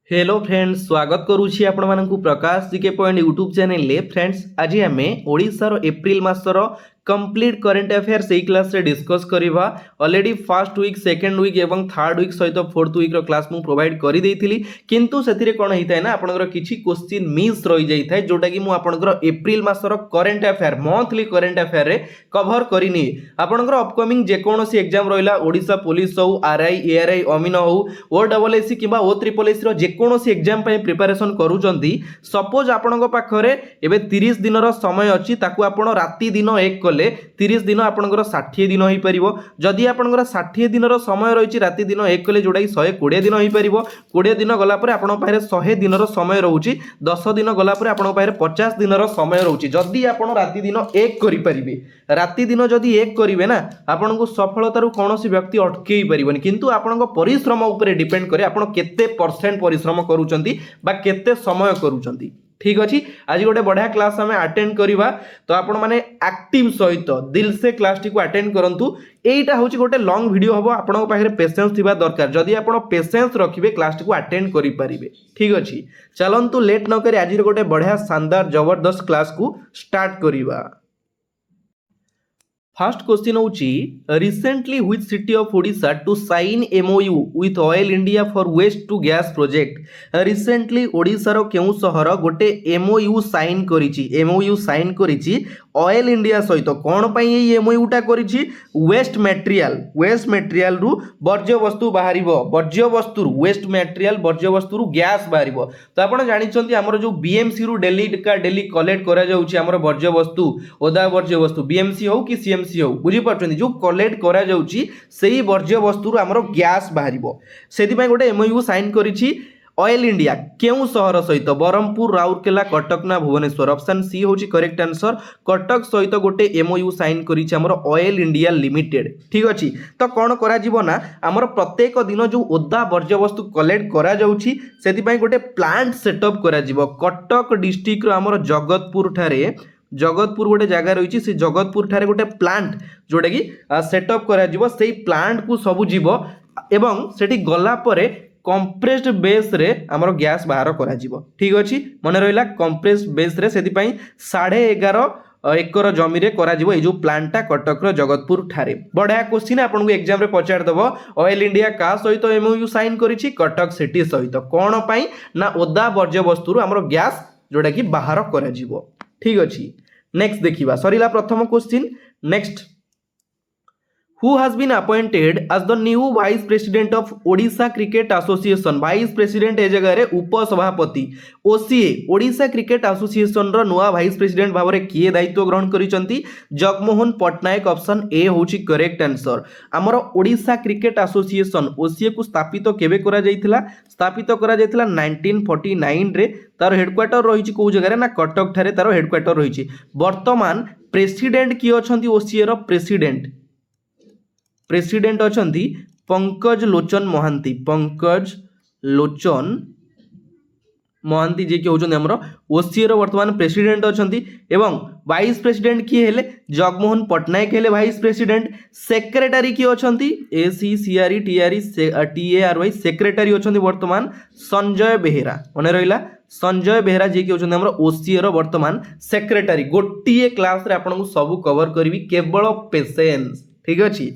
Hello friends, स्वागत करुछि आपण मानकु Prakash GK point YouTube channel ले। फ्रेंड्स, आज आमे ओडिसा रो एप्रिल मासर कंप्लीट करंट अफेयर से क्लास रे डिस्कस करिवा। Already first week, second week एवं थर्ड वीक सहित फोर्थ वीक रो क्लास मु प्रोवाइड करि देइथिली, किंतु सेथिरे कोन हिताय ना आपनकर किछि क्वेश्चन मिस रहि जाई थाय, जोटा कि मु आपनकर एप्रिल मासर current affair, monthly current affair रे कवर करिनी। आपनकर अपकमिंग जे कोनोसी एग्जाम रहिला, ओडिसा पुलिस हो, आरआई, एआरआई, अमीन हो, ओ डबल एससी किबा ओ ट्रिपल एससी रो जे कोनोसी एग्जाम पय प्रिपरेशन करूचंती, सपोज आपनक पाखरे एबे 30 दिन रो समय अछि, ताकू आपण राति दिन एक कले 30 दिन आपनकर 60 दिन होई परिबो। जदि आपनकर 60 दिन रो समय रहिछि, राति दिन एक कले जोडा कि 120 दिन होई परिबो। 20 दिन गला परे आपण पाखरे 100 दिन रो समय रहउछि। 10 दिन गला परे आपण पाखरे 50 दिन रो समय रहउछि। जदि आपण राति दिन एक करि परिबे, राति दिन जदि एक करिवे ना, आपनको सफलतारू कौनसी व्यक्ति अटकेई परिबनी, किंतु आपनको परिश्रम ऊपर डिपेंड करे आपण केते परसेंट परिश्रम करूचंती बा केते समय करूचंती। ठीक अछि, आज गोटे बढ़िया क्लास हमें अटेंड करिवा। तो आपण माने एक्टिव सहित दिल से क्लास टी को अटेंड करंतु। एटा होची गोटे लॉन्ग वीडियो हबो, आपनको पाखरे पेशेंस थिबा दरकार। जदि आपण पेशेंस रखिबे, क्लास टी को अटेंड करि परिबे। ठीक अछि, चलंतु लेट न करी आज गोटे बढ़िया शानदार जबरदस्त क्लास को स्टार्ट करिवा। फर्स्ट क्वेश्चन होची, recently which city of Odisha to sign MOU with Oil India for waste to gas project. Recently Odisha रो केउ सहर गोटे एमओयू साइन करिछि, एमओयू साइन करिछि ऑयल इंडिया सहित। कोन पई ए एमओयू टा करिछि? वेस्ट मटेरियल रु वर्ज्य वस्तु बाहरिबो, वर्ज्य वस्तु वेस्ट मटेरियल, वर्ज्य वस्तु रु गैस बाहरिबो। तो आपण जानिछंती हमर जो बीएमसी रु डेली कलेक्ट करा जाउछि हमर वर्ज्य वस्तु, ओदा वर्ज्य वस्तु, बीएमसी हो कि सीएमसी हो, बुझी पाछन, जो कलेक्ट करा जाउछि सेही वर्ज्य वस्तु रु हमर गैस बाहरिबो। सेति पई गोटे एमओयू साइन करिछि ऑयल इंडिया केउ सहर सहित? बरहमपुर, राउरकेला, कटक ना भुवनेश्वर? ऑप्शन सी होची करेक्ट आंसर। कटक सहित गोटे एमओयू साइन करिछि हमर ऑयल इंडिया लिमिटेड। ठीक अछि, तो कोन करा जिवो ना, हमर प्रत्येक दिन जो ओदा वर्ज्य वस्तु कलेक्ट करा जाउछि सेति पई गोटे प्लांट सेटअप करा जिवो। कटक डिस्ट्रिक्ट रो हमर जगतपुर ठारे, जगतपुर गोटे जगह रही, से जगतपुर ठारे गोटे प्लांट जोटा कि सेटअप करा जिवो। सेही प्लांट को सबु जीवो एवं सेठी गला परे कंप्रेस्ड बेस रे हमर गैस बाहर करा जिवो। ठीक अछि, मन रहिला कंप्रेस्ड बेस रे, सेति पई 11.5 एकर जमी रे करा जिवो ए जो प्लांटटा कटक रो जगतपुर ठारे। बढ़िया क्वेश्चन आपन को एग्जाम रे पचार दबो। ऑयल इंडिया का सहित एमओयू साइन करिछि? कटक सिटी सहित। कोन पई ना, ओदा वर्ज्य वस्तु रु हमर गैस जोटा कि बाहर करा जिवो। ठीक अछि, नेक्स्ट देखिबा। सरीला प्रथम question. Next, who has been appointed as the new vice president of Odisha Cricket Association? vice president ए जगह रे उपसभापति। ओसीए ओडिशा क्रिकेट एसोसिएशन रो नुआ वाइस प्रेसिडेंट भाबरे किए दायित्व ग्रहण करिसंती? जगमोहन पटनायक। ऑप्शन ए होची करेक्ट आंसर। हमर ओडिशा क्रिकेट एसोसिएशन ओसीए को स्थापित केबे करा जायतिला? स्थापित करा जायतिला 1949 रे। तार हेडक्वार्टर रहिछि को जगह रे ना, कटक ठारे तार हेडक्वार्टर रहिछि। वर्तमान प्रेसिडेंट की अछंती ओसीए रो? प्रेसिडेंट अछंती पंकज लोचन महांती। पंकज लोचन महांती जे कि होचंदी हमरो ओसीए रो वर्तमान प्रेसिडेंट अछंती। एवं वाइस प्रेसिडेंट की हेले? जगमोहन पटनायक हेले वाइस प्रेसिडेंट। सेक्रेटरी की अछंती? ACCRETRY सेक्रेटरी अछंती वर्तमान संजय बेहेरा। मने रहिला संजय बेहेरा जे कि होचंदी हमरो ओसीए रो वर्तमान सेक्रेटरी। गोटिए क्लास रे आपन को सब कवर करबी, केवल पेशेंस। ठीक अछि,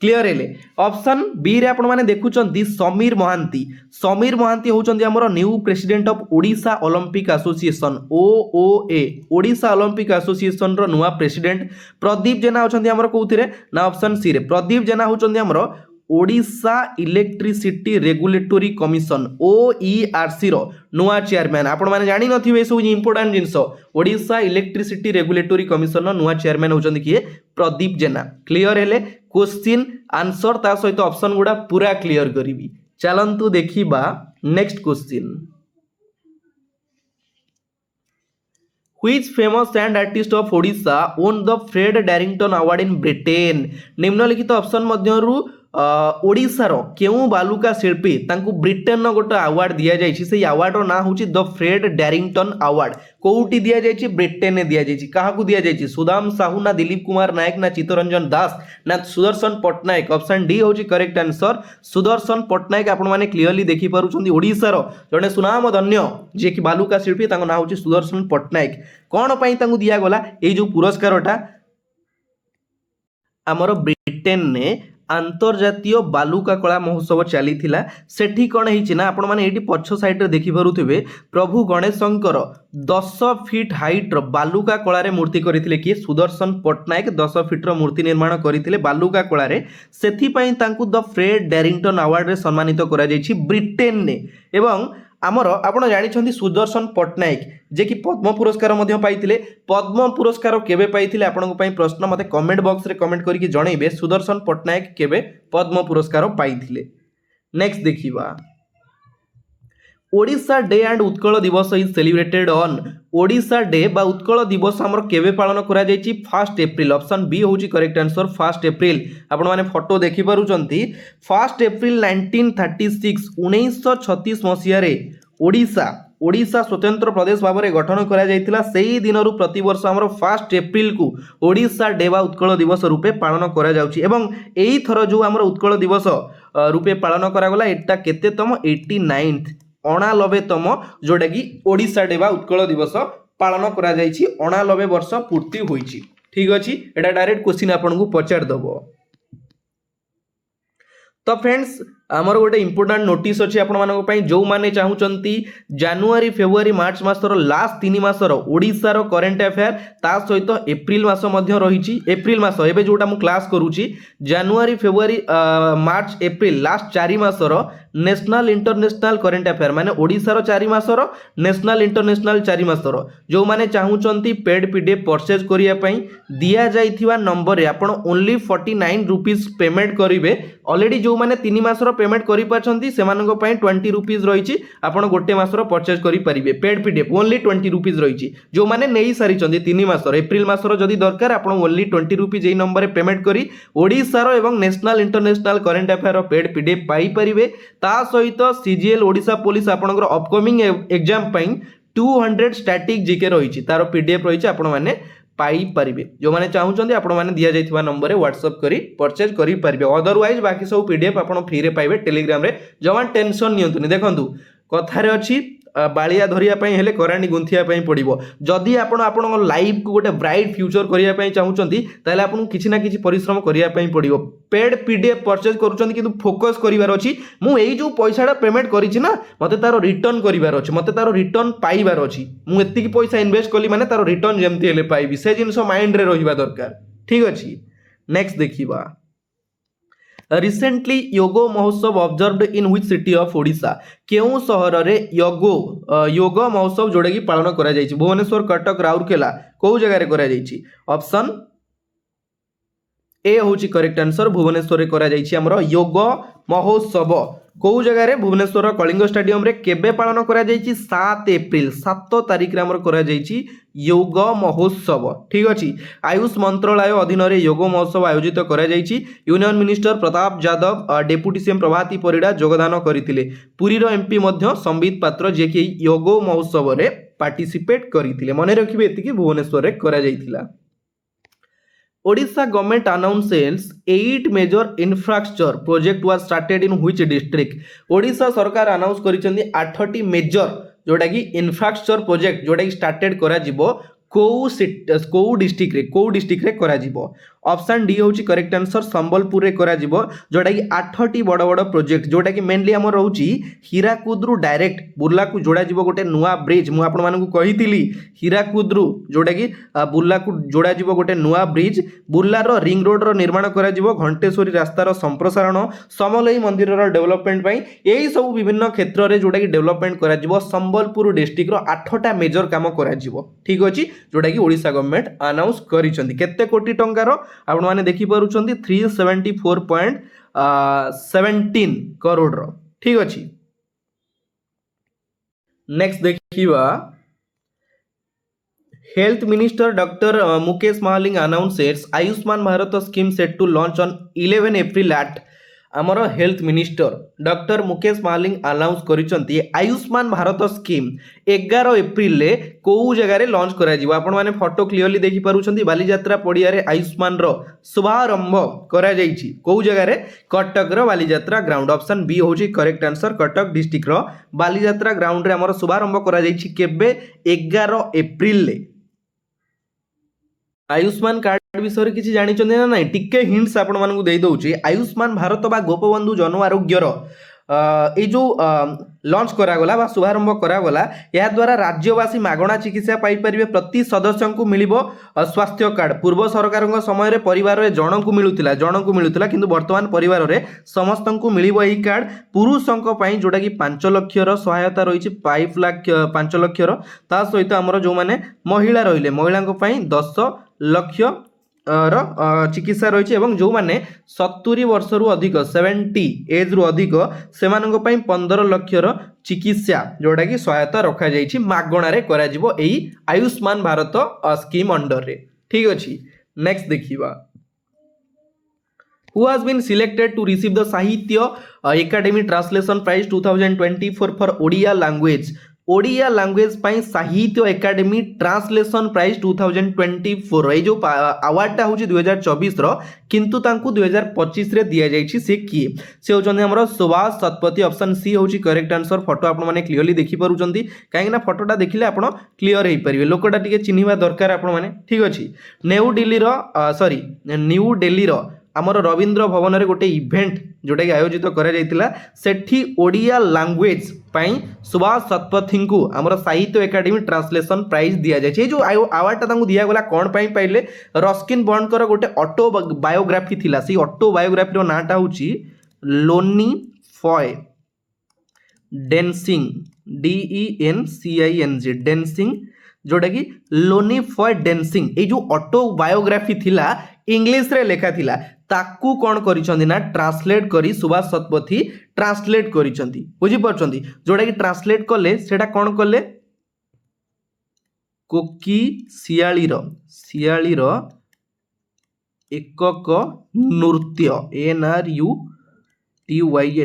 क्लियर हेले। ऑप्शन बी रे आपण माने देखुचंती समीर महांती। समीर महांती होचंदी हमरो new president of Odisha Olympic association, OOA, Odisha Olympic association रो नुआ प्रेसिडेंट। प्रदीप जेना होचंदी हमरो कोउथिरे ना? ऑप्शन सी रे। प्रदीप जेना होचंदी हमरो Odisha electricity regulatory commission, OERC रो नुआ चेयरमैन। आपण माने जानि नथिबे सब इंपोर्टेंट जिंस। ओडिशा इलेक्ट्रिसिटी रेगुलेटरी कमिशन रो नुआ चेयरमैन होचंदी किए? प्रदीप जेना। क्लियर हेले? क्वेश्चन आंसर ता सहित ऑप्शन गुडा पूरा क्लियर करिवि। चलंतु देखिबा next question. Which famous sand artist of Odisha won the Fred Darrington Award in Britain? निम्नलिखित ऑप्शन मध्यरु ओडिशार केउं बालुका शिल्पी तांकु ब्रिटेन गोटे अवार्ड दिया जाइछि से अवार्ड रो ना होछि द फ्रेड डैरिंगटन अवार्ड कोउटी दिया जाइछि ब्रिटेन ने दिया जाइछि काहाकू दिया जाइछि सुदाम साहू ना दिलीप कुमार नायक ना चित्तरंजन दास ना सुदर्शन पट्टनायक ऑप्शन डी होछि करेक्ट आंसर सुदर्शन पट्टनायक आपण माने क्लियरली देखि पारुछन्ती ओडिशार जने सुनाम धन्य जे कि बालुका शिल्पी तांको ना होछि सुदर्शन पट्टनायक कोन पई तांको दिया गला एई जो पुरस्कारटा आमर ब्रिटेन ने आंतर्जातीय बालुका कला महोत्सव चली सेठी कौन है आपण मैंने पछ साइड देखी पारुथिबे प्रभु गणेशंकर 10 फीट हाइट रो बालुका कलारे मूर्ति करथिले कि सुदर्शन पट्टनायक 10 फीट रो मूर्ति निर्माण करथिले बालुका कलारे सेथि पई तांकु द फ्रेड डैरिंगटन अवार्ड रे सम्मानित करा जायछि ब्रिटेन ने एवं आमर आपण जानिछन्ती सुदर्शन पट्टनायक जे कि पद्म पुरस्कार मध्य पाइथिले पद्म पुरस्कार केबे पाइथिले आपनको पई प्रश्न मते कमेंट बॉक्स रे कमेंट करिकि जणैबे सुदर्शन पट्टनायक केबे पद्म पुरस्कार पाइथिले नेक्स्ट देखिबा Odisha day and Utkal Divas is celebrated on Odisha day बा उत्कल दिवस हमर केबे पालन करा जायछि 1 एप्रिल ऑप्शन बी होछि करेक्ट आंसर 1 एप्रिल आपण माने फोटो देखि पारुचंती 1 एप्रिल 1936 1936 मसिया रे ओडिशा स्वतंत्र प्रदेश भाव में गठन करा जायतिला सेही दिनरु प्रति वर्ष हमर 1 एप्रिल को ओडिशा डे बा उत्कल दिवस रूपे पालन करा जाउछि एवं एही थरो जो हमर उत्कल दिवस रूपे पालन करा गला एटा केतेतम 89th 89तम जोटा कि ओडिशा डे बा उत्कल दिवस पालन करा जायछि 89 वर्ष पूर्ति होईछि ठीक अछि एटा डायरेक्ट क्वेश्चन आपन को पचार दबो तो फ्रेंड्स आमर गोटे इंपोर्टाट नोटिस अच्छी आपण जो माने चाहूँगी जनवरी फेब्रुआरी मार्च मासर लास्ट 3 मासर ओडिशार करेन्ट अफेयर ता सहित एप्रिल मास रही एप्रिल मास एबे जोटा मु क्लास करूची जनवरी फेब्रुआरी मार्च एप्रिल लास्ट 4 मासर नेशनल इंटरनेशनल करेन्ट अफेयर माने ओडिशार 4 मासर नेशनल इंटरनेशनल 4 मासर जो माने चाहूँगी पेड पीडीएफ परचेज करिया पई दिया जाइथिबा नंबर रे आपण ओनली 49 रुपीस पेमेंट करिवे ऑलरेडी जो माने 3 मासर पेमेंट करि पाछंती सेमानक पई 20 रुपीस रहिछि आपण गोटे मासर परचेज करि परिबे पेड पीडीएफ ओनली 20 रुपीस रहिछि जो माने नेई सारिचंती 3 मासर एप्रिल मासर जदी दरकार आपण ओनली 20 रुपीस एई नंबर रे पेमेंट करी ओडिशार एवं national international current affair paid PDF पाई परिबे ता सहित सीजीएल ओडिशा पुलिस आपनकर अपकमिंग एग्जाम पई 200 स्टैटिक जीके रहिछि तार पीडीएफ रहिछि आपण माने पाई परिबे जो माने चाहूचंदी आपण माने दिया जाइथिबा नंबर रे व्हाट्सएप करी परचेज करी परिबे अदरवाइज बाकी सब पीडीएफ आपण फ्री रे पाइबे टेलीग्राम रे जमा टेंशन नियंतुनी देखंतु कथारे अछि बालिया धरिया पई हेले कराणी गुंथिया पई पड़िबो जदी आपण आपण लाइफ को गोटे ब्राइट फ्यूचर करिया पई चाहूचंती ताले आपण किछि ना किछि परिश्रम करिया पई पड़िबो पेड पीडीएफ परचेज करूचंती किंतु फोकस करिवार अछि मु एई जो पैसाडा पेमेंट करिछि ना मते तारो रिटर्न करिवार अछि मते तारो रिटर्न पाइबार अछि मु एत्ति की पैसा इन्वेस्ट कली माने तारो रिटर्न जेमति हेले पाइबी से जिंस माइंड रे रहिबा दरकार ठीक अछि नेक्स्ट देखिबा रिसेंटली योगो महोत्सव observed in which city of Odisha केउ सहर रे योग महोत्सव जोड़े की पालन करा जायछि भुवनेश्वर कटक राउरकेला को जगह रे करा जायछि ऑप्शन ए होछि करेक्ट आंसर भुवनेश्वर रे करा जायछि हमरो योग महोत्सव को जगह रे भुवनेश्वर कलिंग स्टेडियम रे केबे पालन करा जायछि 7 एप्रिल 7 तारिख रे हमर करा जायछि योग महोत्सव ठीक अछि आयुष मंत्रालय अधीन रे योग महोत्सव आयोजित करा जायछि union minister Pratap Yadav deputy CM Prabhati Parida योगदान करथिले पुरी रो एमपी मध्य संबित पात्र जे कि योग महोत्सव रे पार्टिसिपेट करथिले मने रखिबे एतिकी भुवनेश्वर रे करा जायथिला Odisha government announces 8 major infrastructure project was started in which district? Odisha सरकार अनाउंस करिसेंती 8टी मेजर जोटा कि इंफ्रास्ट्रक्चर प्रोजेक्ट जोटा कि स्टार्टेड करा जिवो को डिस्ट्रिक्ट रे करा जिवो ऑप्शन डी होची करेक्ट आंसर संबलपुर रे करा जिवो जोटा कि 8टी बड़ बड़ प्रोजेक्ट जोटा कि मेनली हमर रहउची हीराकुदरु डायरेक्ट बुर्ला को जोड़ा जिवो गोटे नुआ ब्रिज मु आपण मानकु कहितिली हीराकुदरु जोटा कि बुर्ला को जोड़ा जिवो गोटे नुआ ब्रिज बुर्ला रो रिंग रोड रो निर्माण करा जिवो घंटेश्वरी रास्ता रो संप्रसारण समलेई मंदिर रो डेवलपमेंट पई एई सब विभिन्न क्षेत्र रे जोटा कि डेवलपमेंट करा जिवो संबलपुर डिस्ट्रिक्ट रो 8टा मेजर काम करा जिवो ठीक अछि जोटा कि ओडिशा गवर्नमेंट अनाउंस करिसेंती केते कोटी टंकार आपण माने देखि पारुछंती 374.17 करोड़ रो ठीक अछि नेक्स्ट देखिबा health minister doctor Mukesh Mahaling announces Ayushman Bharat scheme set to launch on 11 April at आमर health minister doctor Mukesh Maling announce करिसंती आयुष्मान भारत स्कीम 11 एप्रिल रे को जगह लॉन्च करा जिवो आपण माने फोटो क्लियरली देखि पारुछंती बालीजात्रा पड़िया रे आयुष्मान रो शुभारंभ करा जाईछि को जगह रे कटक रो बालीजात्रा ग्राउंड ऑप्शन बी होछि करेक्ट आंसर कटक डिस्ट्रिक्ट रो बालीजात्रा ग्राउंड रे हमर शुभारंभ करा जाईछि केबे 11 एप्रिल रे आयुष्मान कार्ड विषय किसी जानी ना ना टिके हिंट्स आपण मानकु दे दउची आयुष्मान भारत बा गोपबंधु जन आरोग्यर ये जो लॉन्च करागला बा शुभारंभ करागला या द्वारा राज्यवासी मागणा चिकित्सा पाई परिबे प्रति सदस्य को मिलिबो स्वास्थ्य कार्ड पूर्व सरकार समय रे परिवार रे जन को मिलुतिला किंतु वर्तमान परिवार रे समस्त को मिलिबो एही कार्ड पुरुषों पई जोटा कि 5 लाख रो सहायता रहिछि 5 लाख रो ता सहित हमर जो माने महिला रहिले महिला पई 10 लाख चिकित्सा रही है जो मैंने 70 वर्ष रु अधिक 70 एज रु अधिक से 15 लाख चिकित्सा जोटा कि सहायता रखा जाइछि मागणारे करा जिवो एई आयुष्मान भारत स्कीम अंडर रे ठीक अछि। नेक्स्ट देखिबा who has been selected to receive the Sahitya Academy Translation Prize 2024 for Odia language Odia language पाई साहित्य एकेडमी ट्रांसलेशन प्राइज 2024 ये जो अवार्डटा हूँ 2024 किंतु तांकु 2025 रे दिया जाइछि से किए से होचंदी हमर सुभाष शतपथी ऑप्शन सी होछि करेक्ट आंसर फोटो आपण माने क्लियरली देखि पारुचंती काहे ना फोटोटा देखिले आपण क्लियर हेई परिबे लोकटा टिके चिन्हिबा दरकार आपण माने ठीक अछि। न्यू दिल्ली रो आमर रवींद्र भवन रे गोटे इवेंट जोटा कि आयोजित करा जायतिला सेठी ओडिया लैंग्वेज पाई सुभाष शतपथी को आमर साहित्य एकेडमी ट्रांसलेशन प्राइज दिया जाय जो अवार्डटा तांकु दिया गला कोन पाई पाइले रस्किन बॉन्ड कर गोटे ऑटो बायोग्राफी थिला से ऑटो बायोग्राफी रो नाटा होची Loni Foy dancing DENCING dancing जोटा कि लोनी फॉय डेंसिंग ये जो ऑटो बायोग्राफी थिला इंग्लिश रे लेखा थिला ताकू कौन करिसंदी ना ट्रांसलेट करी सुभाष शतपथी ट्रांसलेट करिसंदी बुझी परचंदी जोटा कि ट्रांसलेट कले सेटा कौन कले कोकी सियाली रो एकक नृत्य NRUTY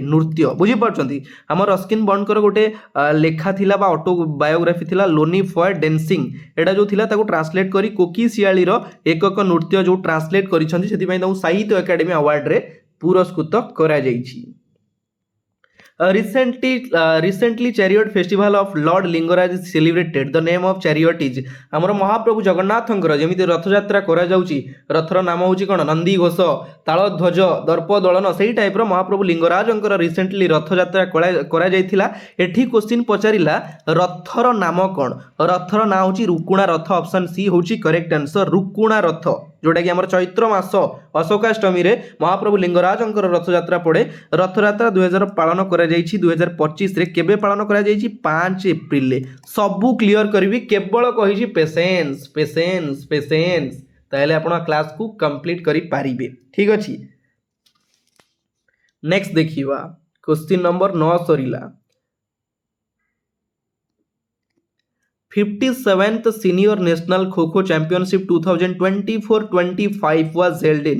नृत्य बुझी पार्टी आम रस्किन बॉन्ड कर गोटे लेखा थिला बा ऑटो बायोग्राफी थिला लोनी फॉर डेंसिंग एटा जो थिला ताको ट्रांसलेट करी कोकी सियाली रो एकक नृत्य जो ट्रांसलेट करिसंती सेति पई ताको साहित्य एकेडमी अवार्ड रे पुरस्कृत करा जाइछि। Recently chariot festival of Lord Lingaraj is celebrated. The name of chariot is हमर महाप्रभु जगन्नाथंकर जेमिति रथ यात्रा करा जाउची रथर नाम होची कोन नंदी घोष तालध्वज दर्प दलन सेही टाइप रो महाप्रभु लिंगराजंकर रिसेंटली रथ यात्रा करा जायतिला एठी क्वेश्चन पचारिला रथर नाम कोन रथर नाम होची रुकुणा रथ ऑप्शन सी होची करेक्ट आंसर रुकुणा रथ जोटा कि आमर चैत्र मास अशोकाष्टमी रे महाप्रभु लिंगराजंकर रथ यात्रा पड़े रथ यात्रा 2000 पालन करा जाइछि 2025 रे केबे पालन करा जाइछि 5 एप्रिल रे सबु क्लियर करबी केवल कहिछि पेशेंस ताले आपण क्लास को कंप्लीट करि पारिबे ठीक अछि। नेक्स्ट देखिबा question number 9 Sarila 57th Senior National Kho-Kho Championship 2024-25 was held in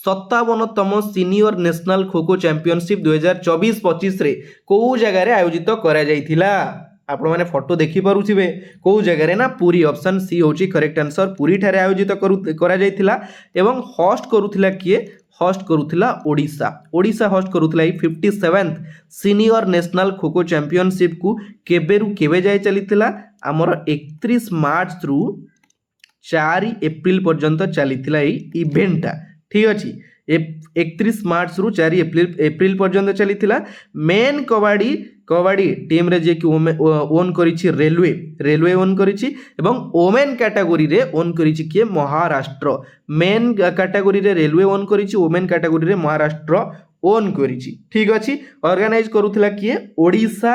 57तम Senior National Kho-Kho Championship 2024-25 रे को जगह रे आयोजित करा जायथिला आपण माने फोटो देखि पारुथिबे को जगह रे ना पुरी ऑप्शन सी होची करेक्ट आंसर पुरी ठारे आयोजित करा जायथिला एवं होस्ट करूथिला किए होस्ट करूथिला ओडिशा होस्ट करूथिला 57th senior national kho championship को केबेरु केबे जाय चलीथिला आमर 31 मार्च रु 4 एप्रिल पर्यंत चलीथिला ई इवेंटटा ठीक अछि 31 मार्च रु 4 एप्रिल पर्यंत चलीथिला मेन कबाडी टीम रे जे कि ओन करिछि रेलवे ओन करिछि एवं वोमेन कैटेगरी रे ओन करिछि के महाराष्ट्र मेन कैटेगरी रे रेलवे ओन करिछि वोमेन कैटेगरी रे महाराष्ट्र ओन करिछि ठीक अछि। ऑर्गेनाइज करूथिला किए ओडिशा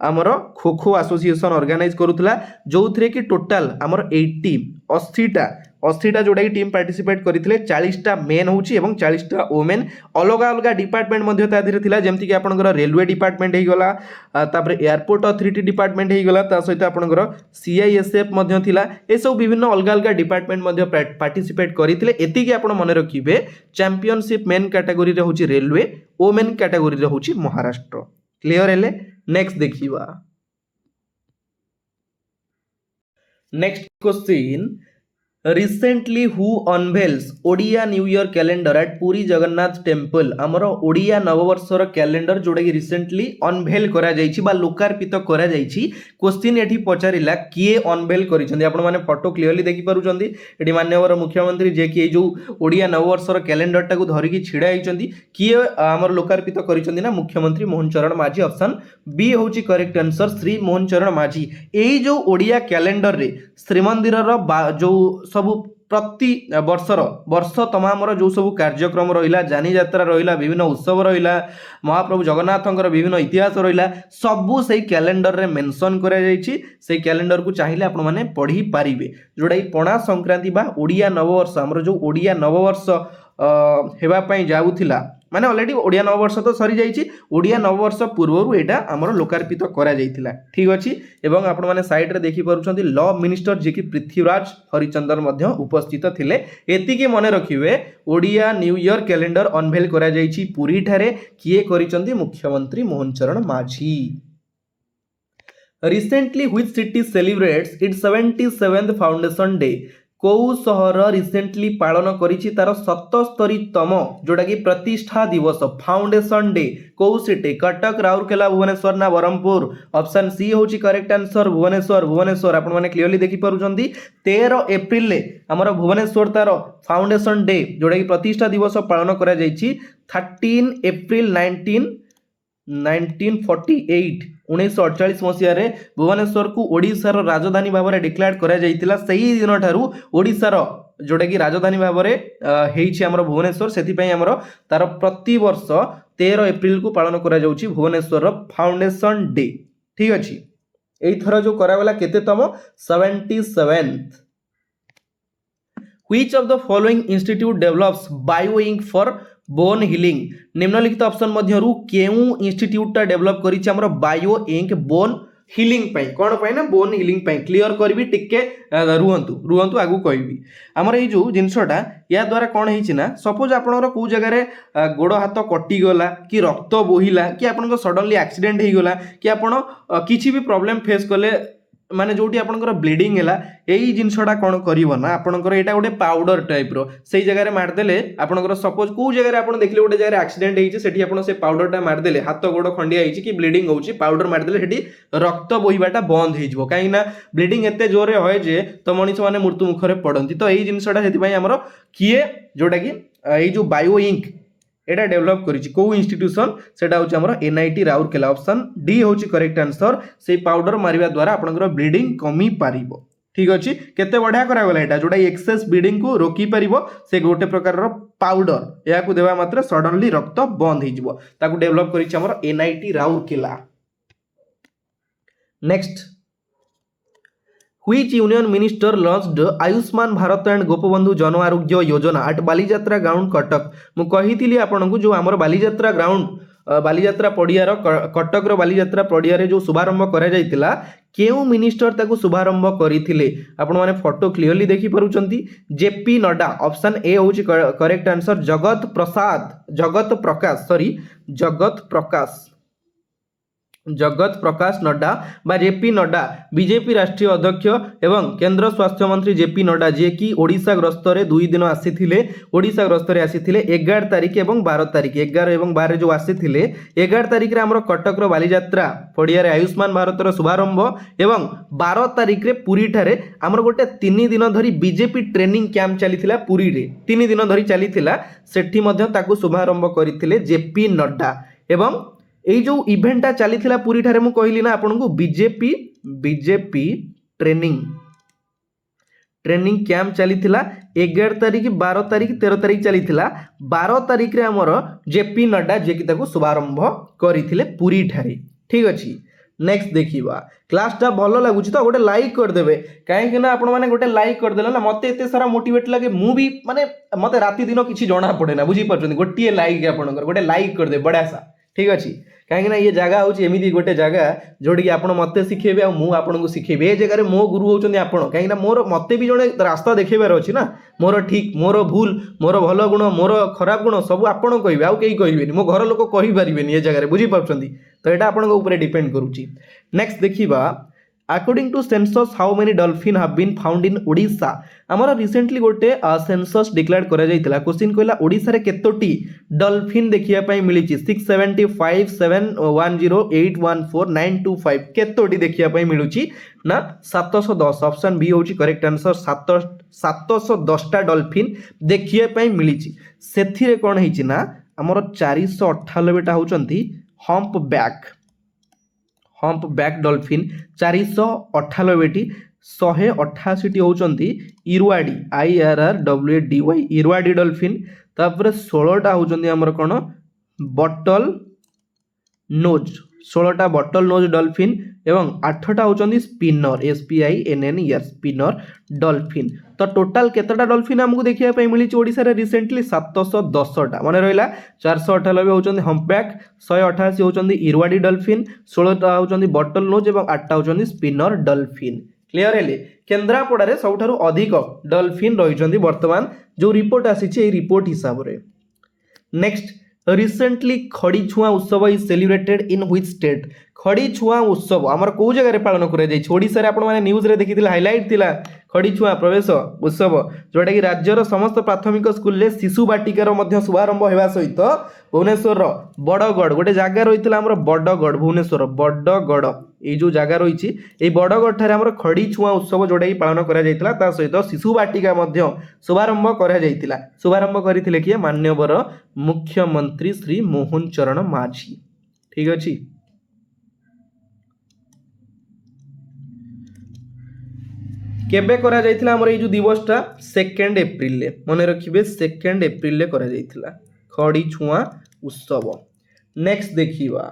आमर खो खो एसोसिएशन ऑर्गेनाइज करूथिला जो थरे कि टोटल आमर 80टा 80टा जोटा कि टीम पार्टिसिपेट करथिले 40टा मेन होची एवं 40टा वोमेन अलग अलग डिपार्टमेंट मध्ये ता धीरे थिला जेमति कि आपनकर रेलवे डिपार्टमेंट हे गला तापर एयरपोर्ट अथॉरिटी डिपार्टमेंट हे गला ता सहित आपनकर सीआईएसएफ मध्ये थिला ए सब विभिन्न अलग अलग डिपार्टमेंट मध्ये पार्टिसिपेट करथिले एति कि आपण मने रखिबे चैंपियनशिप मेन कैटेगरी रे होची रेलवे वोमेन कैटेगरी रे होची महाराष्ट्र क्लियर हेले नेक्स्ट देखिबा next question recently who unveils Odia new year calendar at Puri Jagannath temple आमर ओडिया नववर्षर कैलेंडर जोटा कि रिसेंटली अनवेल करा जायछि बा लोकार्पित करा जायछि क्वेश्चन एठी पचारिला किए अनवेल करिसंदी आपण माने फोटो क्लियरली देखि पारुचंदी एठी माननीय मुख्यमंत्री जे कि जो ओडिया नववर्षर कैलेंडर टाकू धरिकी छिड़ा होइचंदी किए आमर लोकार्पित करिसंदी ना मुख्यमंत्री मोहन चरण माझी ऑप्शन बी होची करेक्ट आंसर श्री मोहन चरण माझी एई जो ओडिया कैलेंडर रे श्रीमंदिरर जो सब प्रति वर्ष तमामर जो सब कार्यक्रम रहिला जानी यात्रा रहिला विभिन्न उत्सव रहिला महाप्रभु जगन्नाथंकर विभिन्न इतिहास रहिला सबु सेही कैलेंडर रे मेंशन करा जायछि सेही कैलेंडर को चाहिले आपण माने पढ़ी पारिबे जोडा पणा संक्रांति बा ओडिया नववर्ष हमर जो ओडिया नववर्ष हेबा पई जाउथिला माने ऑलरेडी ओडिया नववर्ष तो सरी जाइछि ओडिया नववर्ष पूर्वरु एटा हमर लोकार्पित करा जाइथिला ठीक अछि एवं आपण माने साइड रे देखि परुछंती लॉ मिनिस्टर जे कि पृथ्वीराज हरिचंदन मध्य उपस्थित थिले एति के मने रखिबे Odia new year calendar unveil करा जाइछि पुरी ठारे किए करिसंती मुख्यमंत्री मोहन चरण माझी recently which city celebrates it's 77th foundation day कौ सहर रिसेंटली पालन करिछि तार 77तम जोटा कि प्रतिष्ठा दिवस फाउंडेशन डे कौ सिटी कटक राउरकेला भुवनेश्वर ना बरहमपुर ऑप्शन सी होची करेक्ट आंसर भुवनेश्वर आपण माने क्लियरली देखि पारुचंदी 13 एप्रिल ले हमर भुवनेश्वर तार फाउंडेशन डे जोटा कि प्रतिष्ठा दिवस पालन करा जाइछि 13 एप्रिल 1948 1948 मसीह भुवनेश्वर को ओडिशार राजधानी भाव में डिक्लेयर करा जाइतिला सही दिन ठारू ओडिशार जोटा कि राजधानी भाव में हेइछि हमर भुवनेश्वर सेति पई हमर तार प्रति वर्ष 13 एप्रिल को पालन करा जाउछि भुवनेश्वर फाउंडेशन डे ठीक अछि एई थरा जो करागला केतेतम 77th Which of the following institute develops bioink for bone healing निम्नलिखित ऑप्शन मध्यरु केउ इंस्टीट्यूट डेवलप करिछि हमर बायो इंक बोन हिलिंग पई कोन पई ना बोन हिलिंग पई क्लियर करबी टिके रुहंतु आगु कहबी हमर ए जो जिंसटा या द्वारा कोन हेछि ना सपोज आपनकर को जगह रे गोड़ हाथ कटि गला कि रक्त बोहिला कि आपनको सडनली एक्सीडेंट हे गला कि आपण किछि भी प्रॉब्लम फेस करले माने जोटी आपनकर ब्लीडिंग हैला एई जिंसटा कोन करिवो ना आपनकर एटा गोटे पाउडर टाइप रो सेई जगह रे मार देले आपनकर सपोज को जगह रे आपण देखले गोटे जगह रे एक्सीडेंट हेछि सेठी आपण से पाउडर टा मार देले हाथ गोड़ खंडिया हेछि कि ब्लीडिंग होछि पाउडर मार देले सेठी रक्त बोहिबाटा बंद हे जिवो काई ना ब्लीडिंग एते जोरे होय जे तो मनीष माने मृत्यु मुख रे पडंती तो एई जिंसटा सेति पई हमरो किए जोटा कि एई जो बायो इंक एटा डेवलप करिछि को इंस्टीट्यूशन सेटा होछि हमर एनआईटी राउरकेला ऑप्शन डी होछि करेक्ट आंसर से पाउडर मारिबा द्वारा आपनकर ब्लीडिंग कमी पारिबो ठीक अछि केते बढ़िया करा गला एटा जोटा एक्सेस ब्लीडिंग को रोकी पारिबो से गोटे प्रकार रो पाउडर या को देबा मात्र सडनली रक्त बंद हे जिवो ताकू डेवलप करिछि हमर NIT Rourkela next Which union minister launched Ayushman Bharat and Gopabandhu Jan Arogya Yojana eight Balijatra ground Cuttack मु कहिथिली आपनकु जो हमर बालीजात्रा ग्राउंड बालीजात्रा पडियार कटक रो बालीजात्रा पडिया रे जो शुभारंभ करा जायतिला केउ मिनिस्टर ताकू शुभारंभ करिथिले आपण माने फोटो क्लियरली देखि परुचंती जेपी नड्डा ऑप्शन ए होची करेक्ट आंसर जगत प्रकाश नड्डा बा जेपी नड्डा बीजेपी राष्ट्रीय अध्यक्ष एवं केंद्र स्वास्थ्य मंत्री जेपी नड्डा जे कि ओडिशा ग्रस्त रे 2 दिन आसीथिले ओडिशा ग्रस्त रे आसीथिले 11 तारिख एवं 12 तारिख 11 एवं 12 जो आसीथिले 11 तारिख रे हमर कटक रो बालीजात्रा पडिया रे आयुष्मान भारत रो शुभारंभ एवं 12 तारिख रे पुरी ठारे हमर गोटे 3 दिन धरी बीजेपी ट्रेनिंग कैंप चलीथिला पुरी रे 3 दिन धरी चलीथिला सेठी मध्ये ताकू शुभारंभ करिथिले जेपी नड्डा एवं एई जो इवेंटा चली थिला पूरी ठारे मु कहली ना आपनको बीजेपी ट्रेनिंग कैंप चली थिला 11 तारिख 12 तारिख 13 तारिख चली थिला 12 तारिख रे हमर जेपी नड्डा जे कि ताको शुभारंभ करिथिले पूरी ठारे ठीक अछि नेक्स्ट देखा क्लासटा भल लगुच तो गोटे लाइक करदे कहीं आपण मैंने गोटे लाइक करदे ना मत एत सारा मोटिवेट लगे मु भी माने मत राति दिन किसी जना पड़े ना बुझीपार गोटे लाइक आपंकर गोटे लाइक करदे बढ़िया सा ठीक अच्छे कहीं ये जगह हूँ एमती गोटे जगह जोटि आप मत शिखेबे आपको शिखेबी ये जगह मो गुरु होती आप कहीं मोर मत भी जड़े रास्ता देखेबार अच्छी ना मोर ठीक मोर भूल मोर भल गुण मोर खराब गुण सब आपड़ कहे आउ कहीं कहे मो घर लोक कहींपारे ये जगह बुझीपार तो यहाँ आपंक डिपेंड करुच्ची नेक्स्ट देखा according to census how many dolphin have been found in Odisha आमर रिसेंटली गोटे सेंसस डिक्लेयर करा जायतिला क्वेश्चन कहला ओडिशा रे केतोटी डॉल्फिन देखिया पई मिली 675 710 814 925 केतोटी देखिया पई मिलुची ना 710 ऑप्शन बी होची करेक्ट आंसर 710 टा डॉल्फिन देखिया पई मिलीची सेथिरे कोन हेची ना आमर 498 टा होचंती हम्प बैक डॉल्फिन 498 188 होचंती इरवाडी IRRWADY इरवाडी डॉल्फिन तापर 16टा होचंती हमर कोन बटल नोज 16टा बटल नोज डॉल्फिन एवं 8टा होचंती स्पिनर SPINNER स्पिनर डॉल्फिन तो टोटाल केतटा डॉल्फिन हमको देखिया पे मिली ओडिशा रे रिसेंटली 710टा माने रहिला 498 होचंती हम्पबैक 188 होचंती इरवाडी डॉल्फिन 16टा होचंती बटल नोज एवं 8टा होचंती स्पिनर डॉल्फिन क्लियर हेले केन्द्रापड़ा रे सबठारु अधिक डॉल्फिन रहिचंती वर्तमान जो रिपोर्ट आसीची ए रिपोर्ट हिसाब रे नेक्स्ट रिसेंटली खड़ी छुआ उत्सव is celebrated in which state खड़ी छुआ उत्सव आमर को जगह रे पालन करा जाय ओडिसा रे आपण माने न्यूज रे देखिथिला हाइलाइट थिला खड़ी छुआ प्रवेश उत्सव जोटा कि राज्यर समस्त प्राथमिक स्कूल रे शिशु बाटिकार मध्य शुभारंभ हेबा सहित भुवनेश्वर बड़गढ़ गोटे जगह रही आमर बड़गढ़ भुवनेश्वर बड़गढ़ ये जो जगह रही ये बड़गढ़ ठारे आमर खड़ी छुआ उत्सव जोटा कि पालन करा जायतिला ता सहित शिशु बाटिका मध्य शुभारंभ करा जायतिला शुभारंभ करथिले किए माननीय मुख्यमंत्री श्री मोहन चरण माझी ठीक अछि केबे करा जायतिला हमर ये जो दिवसटा 2 एप्रिल ले मने रखिबे 2 एप्रिल ले करा जायतिला खड़ी छुआ उत्सव नेक्स्ट देखिबा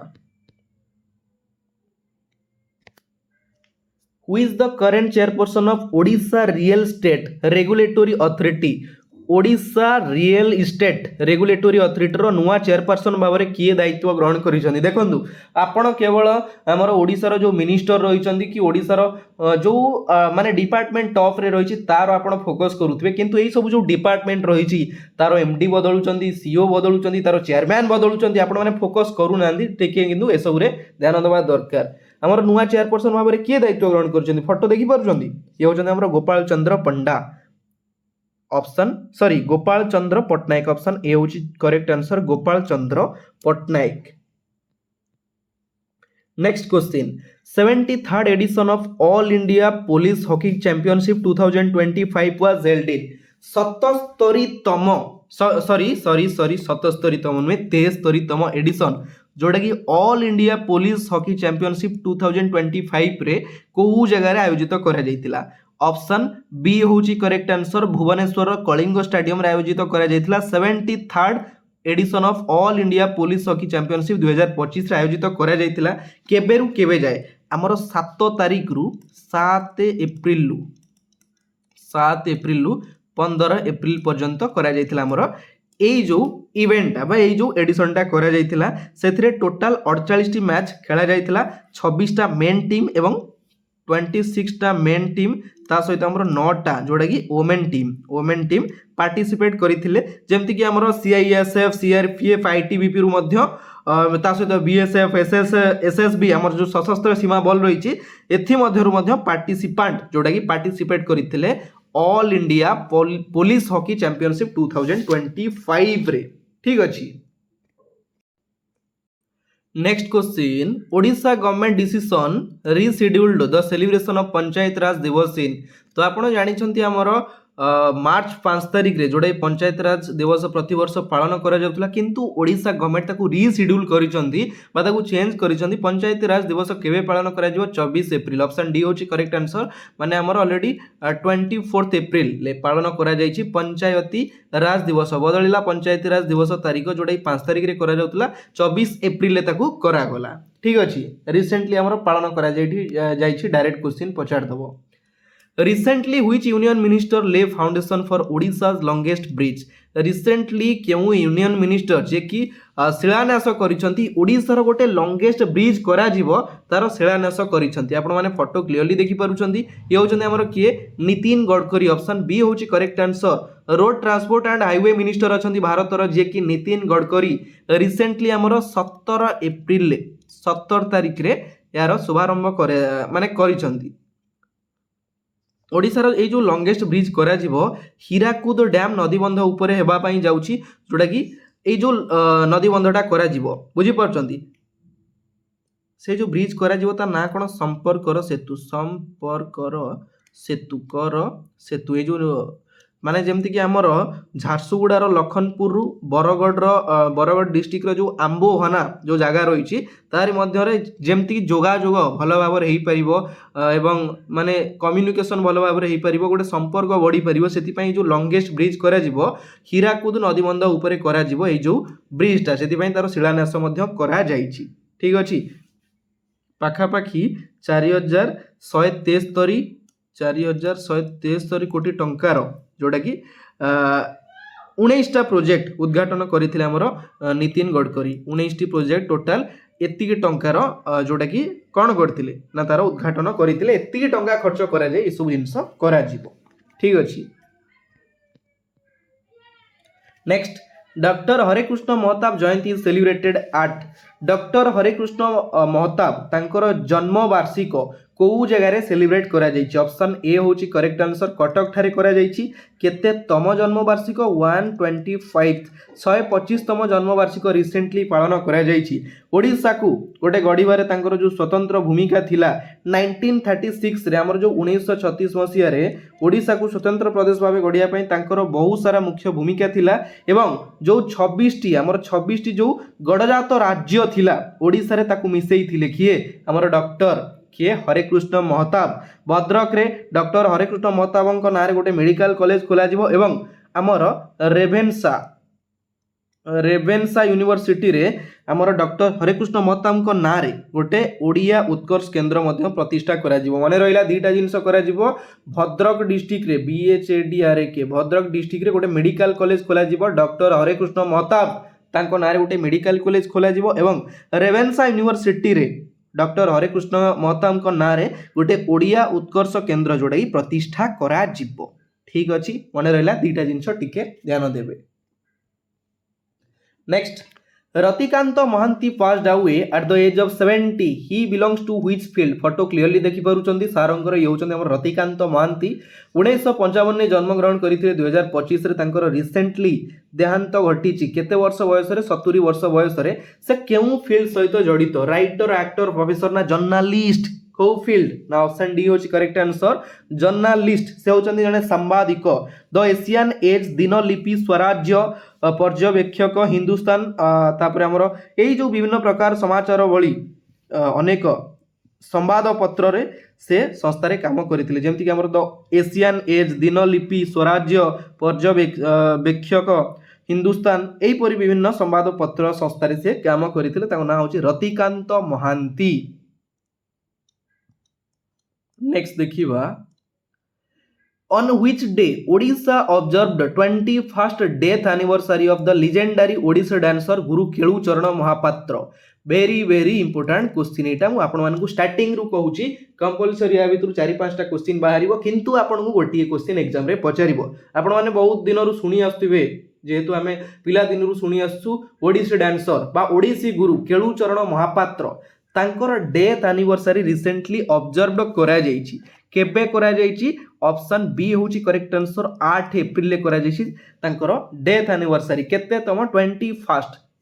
who is the current chairperson of Odisha real state regulatory authority Odisha real estate regulatory authority रो नुआ चेयरपर्सन भाव में किए दायित्व ग्रहण करिसेंती देखंतु आपण केवल हमर ओडिशा जो मिनिस्टर रहिचंती कि ओडिशा जो माने डिपार्टमेंट टॉप रे रहिची तार आपण फोकस करूथबे किंतु एई सब जो डिपार्टमेंट रहिची तार एमडी बदलुचंती सीओ बदलुचंती तार चेयरमैन बदलुचंती आपण माने फोकस करू नांदी टेके किंतु ए सब रे ध्यान देबा दरकार हमर नुआ चेयरपर्सन भाव में किए दायित्व ग्रहण करचंती फोटो देखि पारुचंती ये होचंती हमर Gopal Chandra Panda option sorry Gopal Chandra Pattnaik option A होची correct answer Gopal Chandra Pattnaik next question 73rd edition of all India police hockey championship 2025 was held in 77तम सॉरी 77तम में 73तम एडिशन जोटा कि all India police hockey championship 2025 रे को जगह रे आयोजित करा जायतिला ऑप्शन बी होची correct answer Bhubaneswar Kalinga stadium रे आयोजित करा जायतिला 73rd edition of all India police hockey championship 2025 रे आयोजित करा जायतिला केबे रु केबे जाए हमर 7 तारिख रु 7 एप्रिल रु 15 एप्रिल पर्यंत करा जायतिला हमर एई जो इवेंट बा एई जो एडिशन टा करा जायतिला सेथिरे टोटल 48 टी मैच खेला जायतिला 26 टा मेन टीम एवं 26 टा मेन टीम ता सहित हमर 9 टा जोड़ा कि वोमेन टीम पार्टिसिपेट करथिले जेमति कि हमर CISF CRPF ITBP रु मध्य ता सहित BSF SSB हमर जो सशस्त्र सीमा बल रही एथि मध्य रु मध्य पार्टिसिपेंट जोड़ा कि पार्टिसिपेट करथिले all India police hockey championship 2025 रे ठीक अछि next question Odisha government decision rescheduled the celebration of panchayat Raj Diwas in तो आपण जानिछंती हमर मार्च 5 तारिख रे जोड़ा पंचायत राज दिवस प्रतिवर्ष पालन करा जाउतला किंतु ओडिशा गवर्नमेंट ताकू रीशिड्यूल करिसंती बा ताकू चेंज करिसंती पंचायत राज दिवस केबे पालन करा जिवो 24 एप्रिल ऑप्शन डी होची करेक्ट आंसर माने हमर ऑलरेडी 24 एप्रिल ले पालन करा जाईची पंचायती राज दिवस बदलिला पंचायती राज दिवस तारीख जोड़ा 5 तारिख रे करा जाउतला 24 एप्रिल ले ताकू करा गला ठीक अछि रिसेंटली हमर पालन करा जाईची डायरेक्ट क्वेश्चन पचार दबो recently which union minister laid foundation for Odisha's longest bridge recently केउ यूनियन मिनिस्टर जे कि शिलान्यास करिसंती ओडिशार गोटे लॉन्गेस्ट ब्रिज करा जिवो तार शिलान्यास करिसंती आपण माने फोटो क्लियरली देखि पारुचंती ये होचंती हमर किए नितिन गडकरी ऑप्शन बी होची correct answer road transport and highway minister अछंती भारतर जे कि नितिन गडकरी रिसेंटली हमर 17 एप्रिल 17 तारिख रे यार शुभारंभ करे माने करिसंती ओडिशार ये जो लॉन्गेस्ट ब्रिज करा जिवो हीराकुद डैम नदीबंध उपरे हेबा पई जाउची जोटा कि ये जो नदीबंधटा करा जिवो बुझी परचंती से जो ब्रिज करा जिवो ता ना कोन संपर्कर सेतु ये जो माने जेमती कि हमर झारसुगुड़ार लखनपुर बरगढ़ डिस्ट्रिक्ट जो आंबोहना जो जगह रही तार मध्य जेमती जोगाजोग भल भाव एवं माने कम्युनिकेशन भल भाव गोटे संपर्क बढ़ी पार से जो लॉन्गेस्ट ब्रिज करा हीराकुद नदीबंध उपरे करा ये जो ब्रिजटा से तार शिलान्यास करा जाइछि ठीक अच्छी पाखापाखि 4173 कोटी टंकार जोटा कि 19टा प्रोजेक्ट उद्घाटन करथिले हमर नितिन गडकरी 19टी प्रोजेक्ट टोटाल एतिकी टंकार जोटा कि कौन करथिले ना तार उद्घाटन करथिले एतिकी टंका खर्च करा जाय ई सब जिंस करा जिवो ठीक अछि next doctor Harekrushna Mahtab Jayanti is celebrated at doctor Harekrushna Mahtab तांकर जन्म वार्षिक को जगह सेलिब्रेट करा जाइछि ऑप्शन ए होची करेक्ट आंसर कटक ठारे करा जाइछि केते तम जन्म वार्षिक 125 तम जन्म वार्षिक रिसेंटली पालन करा जाइछि ओडिसा को गोटे गढ़िबारे तांकर जो स्वतंत्र भूमिका थिला 1936 रे हमर जो 1936 मसिया रे ओडिसा को स्वतंत्र प्रदेश भाबे गढ़िया पई तांकर बहुत सारा मुख्य भूमिका थिला एवं जो 26टी हमर 26टी जो गढ़जात राज्य थिला ओडिसा रे ताकू मिसेई थिले किए हमर डॉक्टर किए हरेकृष्ण महताब भद्रक रे डॉक्टर हरेकृष्ण महताब नारे गोटे मेडिकल कॉलेज खोला जिवो एवं आमर रेभेन्सा यूनिवर्सिटी रे आमर डॉक्टर हरेकृष्ण महताब नारे गोटे ओडिया उत्कर्ष केंद्र मध्य प्रतिष्ठा करा जिवो माने रहिला दीटा जिंस करा जिवो भद्रक डिस्ट्रिक्ट रे BHADRAK भद्रक डिस्ट्रिक्ट रे गोटे मेडिकल कॉलेज खोला जिवो डॉक्टर हरेकृष्ण महताब तांको नारे गोटे मेडिकल कॉलेज खोला जिवो एवं रेभेन्सा यूनिवर्सिटी रे डॉक्टर हरेकृष्ण महताब नारे गोटे ओडिया उत्कर्ष केंद्र जोड़ाई प्रतिष्ठा करा जिवो ठीक अच्छी मन रहा दीटा जिनस टिके ध्यान देवे next Ratikanta Mohanty passed away at the age of 70 he belongs to which field photo clearly देखि पारुचंती सारंकर ये होचंती हमर रतिकांत महांती 1955 ने जन्म ग्रहण करथिले 2025 रे तांकर रिसेंटली देहांत घटिछि केते वर्ष बयस रे 70 वर्ष बयस रे से केउ फील्ड सहित जड़ित राइटर एक्टर प्रोफेसर ना जर्नलिस्ट को फील्ड ना ऑप्शन डी होची करेक्ट आंसर जर्नलिस्ट से होचंती जने सांबादिक द एशियन एज दिनलिपि स्वराज्य पर्यवेक्षक हिंदुस्तान तापर हमर एई जो विभिन्न प्रकार समाचार बळी अनेक संवाद पत्र रे से संस्था रे काम करथिले जेमति कि हमर द एशियन एज दिनलिपि स्वराज्य पर्यवेक्षक हिंदुस्तान एई परि विभिन्न संवाद पत्र संस्था रे से काम करथिले ताको नाम होची रतिकांत महांती नेक्स्ट देखिबा On which day Odisha observed 21st death anniversary of the legendary Odisha dancer Guru Khelu Charan Mahapatra? very important question एटा मु आपण मानकु स्टार्टिंग रु कहूची कंपलसरी या भितर 4-5टा क्वेश्चन बाहरिबो किंतु आपण को गोटिए क्वेश्चन एग्जाम रे पचारिबो आपण माने बहुत दिन रु सुनी आस्थिबे जेहेतु आमे पिला दिन रु सुनी आसु ओडिसी डांसर बा ओडिसी गुरु केळु चरण महापात्र तांकर डेथ एनिवर्सरी रिसेंटली ऑब्जर्व्ड करा जाईची केबे करा जाईची ऑप्शन बी होची करेक्ट आंसर 8 एप्रिल ले करा जाईची तांकर डेथ एनिवर्सरी केते तम 21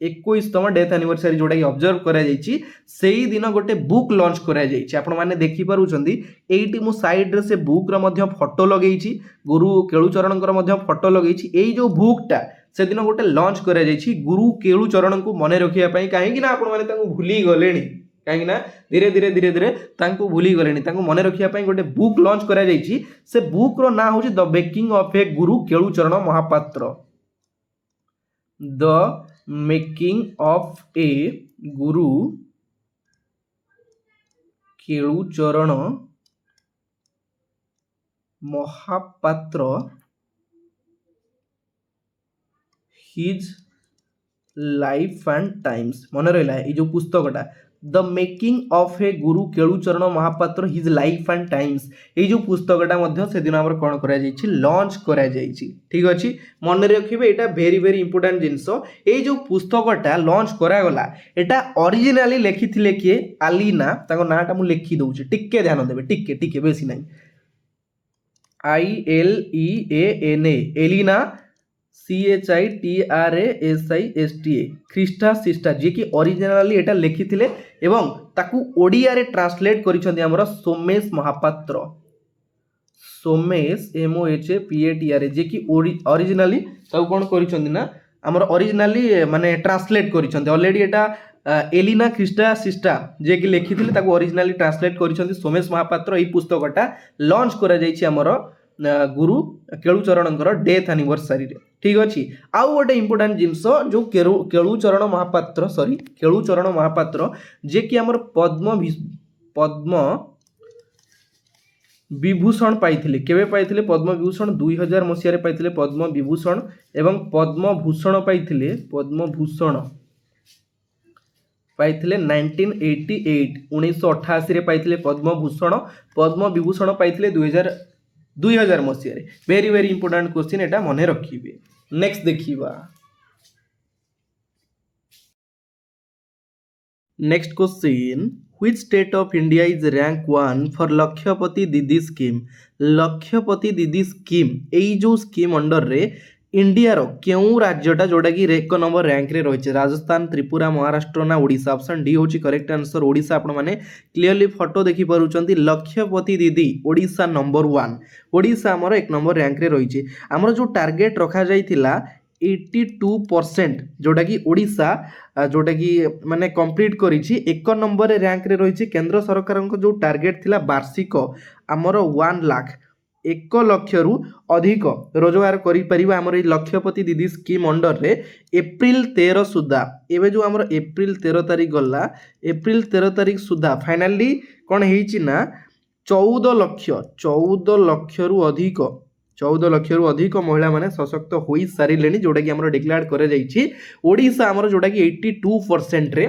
21तम डेथ एनिवर्सरी जोटा कि ऑब्जर्व करा जाइछि सेही दिन गोटे बुक लॉन्च करा जाइछि आपण माने देखि पारुछंदी एइटी मु साइड रे से बुक रो मध्य फोटो लगेइछि गुरु केळुचरण कर मध्य फोटो लगेइछि एई जो बुकटा से दिन गोटे लॉन्च करा जाइछि गुरु केळुचरण को मने रखिया पई काहे कि ना आपण माने तांको भूली गलेनी कहीं धीरे धीरे धीरे धीरे तांको भूली गलेनी तांको मने रखिया पई गोटे बुक लॉन्च करा जाइछि से बुक रो ना होछि the making of a guru Kelucharan Mahapatra the making of a guru Kelucharan Mahapatra his life and times मन रहा ये जो पुस्तकटा the making of a guru Kelucharan Mahapatra his life and times ये जो पुस्तकटा से दिन कौन कर लॉन्च करा ठीक अच्छे मन रखिए यहाँ वेरी वेरी इंपोर्टेंट जिनस ये जो पुस्तकटा लॉन्च करागला यहाँ ओरिजिनली लिखी किए आलिना नाटा मुझे लिखी दूसरी टिके ध्यान देवे टिके टिके बेसी ना ILEANA एलिना CHITRASISTA ख्रीष्टा सिस्टा जी कि ओरिजिनली एटा लिखी थिले एवं ताकू ओडिया रे ट्रांसलेट करिसंदी हमर सोमेश महापात्र सोमेश MOHPATR जे कि ओरिजिनली ताकू कोन करिसंदी ना हमर ओरिजिनली माने ट्रांसलेट करिसंदी ऑलरेडी एटा एलिना ख्रीष्टा सिस्टा जे कि लिखी थिले ताकू ओरिजिनली ट्रांसलेट करिसंदी सोमेश महापात्र ई पुस्तकटा लॉन्च करा जाइछि हमर गुरु केळुचरण डेथ एनिवर्सरी रे ठीक अच्छे आउ गोटे इंपोर्टेंट जिनस जो केळुचरण महापात्र सॉरी केळुचरण महापात्र जे कि हमर पद्म विभूषण पाइथिले केबे पाइथिले पद्म विभूषण 2000 मसिया रे पाइथिले पद्म विभूषण एवं पद्म भूषण पाइथिले 1988 रे पाइथिले पद्म विभूषण पाइथिले 2000 मसीह वेरी वेरी इंपोर्टेंट क्वेश्चन एटा मने रखिबे नेक्स्ट देखिबा next question which state of India is rank 1 for Lakhpati Didi scheme एई जो स्कीम अंडर रे इंडिया रो क्यों राज्यटा जोटा कि 1 नंबर रैंक रे रही राजस्थान त्रिपुरा महाराष्ट्र ना ओडिशा ऑप्शन डी होची करेक्ट आंसर ओडिशा आपण माने क्लियरली फोटो देखि पारुचंती लक्षपति दीदी ओडिशा नंबर 1 ओडिशा हमर 1 नंबर रैंक रे रही हमर जो टार्गेट रखा जाइथिला 82% जोटा कि ओडिशा जोटा कि माने कंप्लीट करिछि 1 नंबर रे रैंक रे रही केंद्र सरकार को जो टार्गेट थिला वार्षिक हमर 1 लाख 1 लाख रु अधिक रोजगार करि परिबा हमर लक्षपति दीदी स्कीम अंडर रे एप्रिल 13 सुधा एबे जो हमर एप्रिल 13 तारिख गला एप्रिल 13 तारिख सुधा फाइनली कोन हेछि ना 14 लाख रु अधिक महिला माने सशक्त होई सारिलेनी जोटा कि हमर डिक्लेयर करे जाइछि ओडिशा हमर जोटा कि 82% रे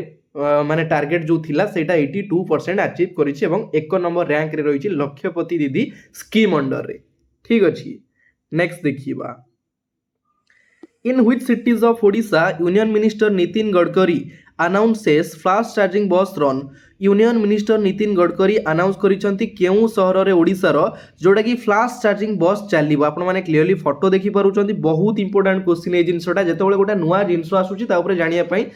माने टार्गेट जो थिला सेटा 82% अचीव करिछि एवं 1 नंबर रैंक रे रहिछि लक्षपति दीदी स्कीम अंडर रे ठीक अछि नेक्स्ट देखिबा in which cities of Odisha union minister Nitin Gadkari announces fast charging bus run union minister Nitin Gadkari announce करिसंती केउ शहर रे ओडिसा रो जोटा कि फास्ट चार्जिंग बस चलिबो आपण माने क्लियरली फोटो देखि पारुचंती बहुत इंपोर्टेंट क्वेश्चन ए जिंसटा जेतेबेले गोटा नुवा जिंस आसुची ता ऊपर जानिया पई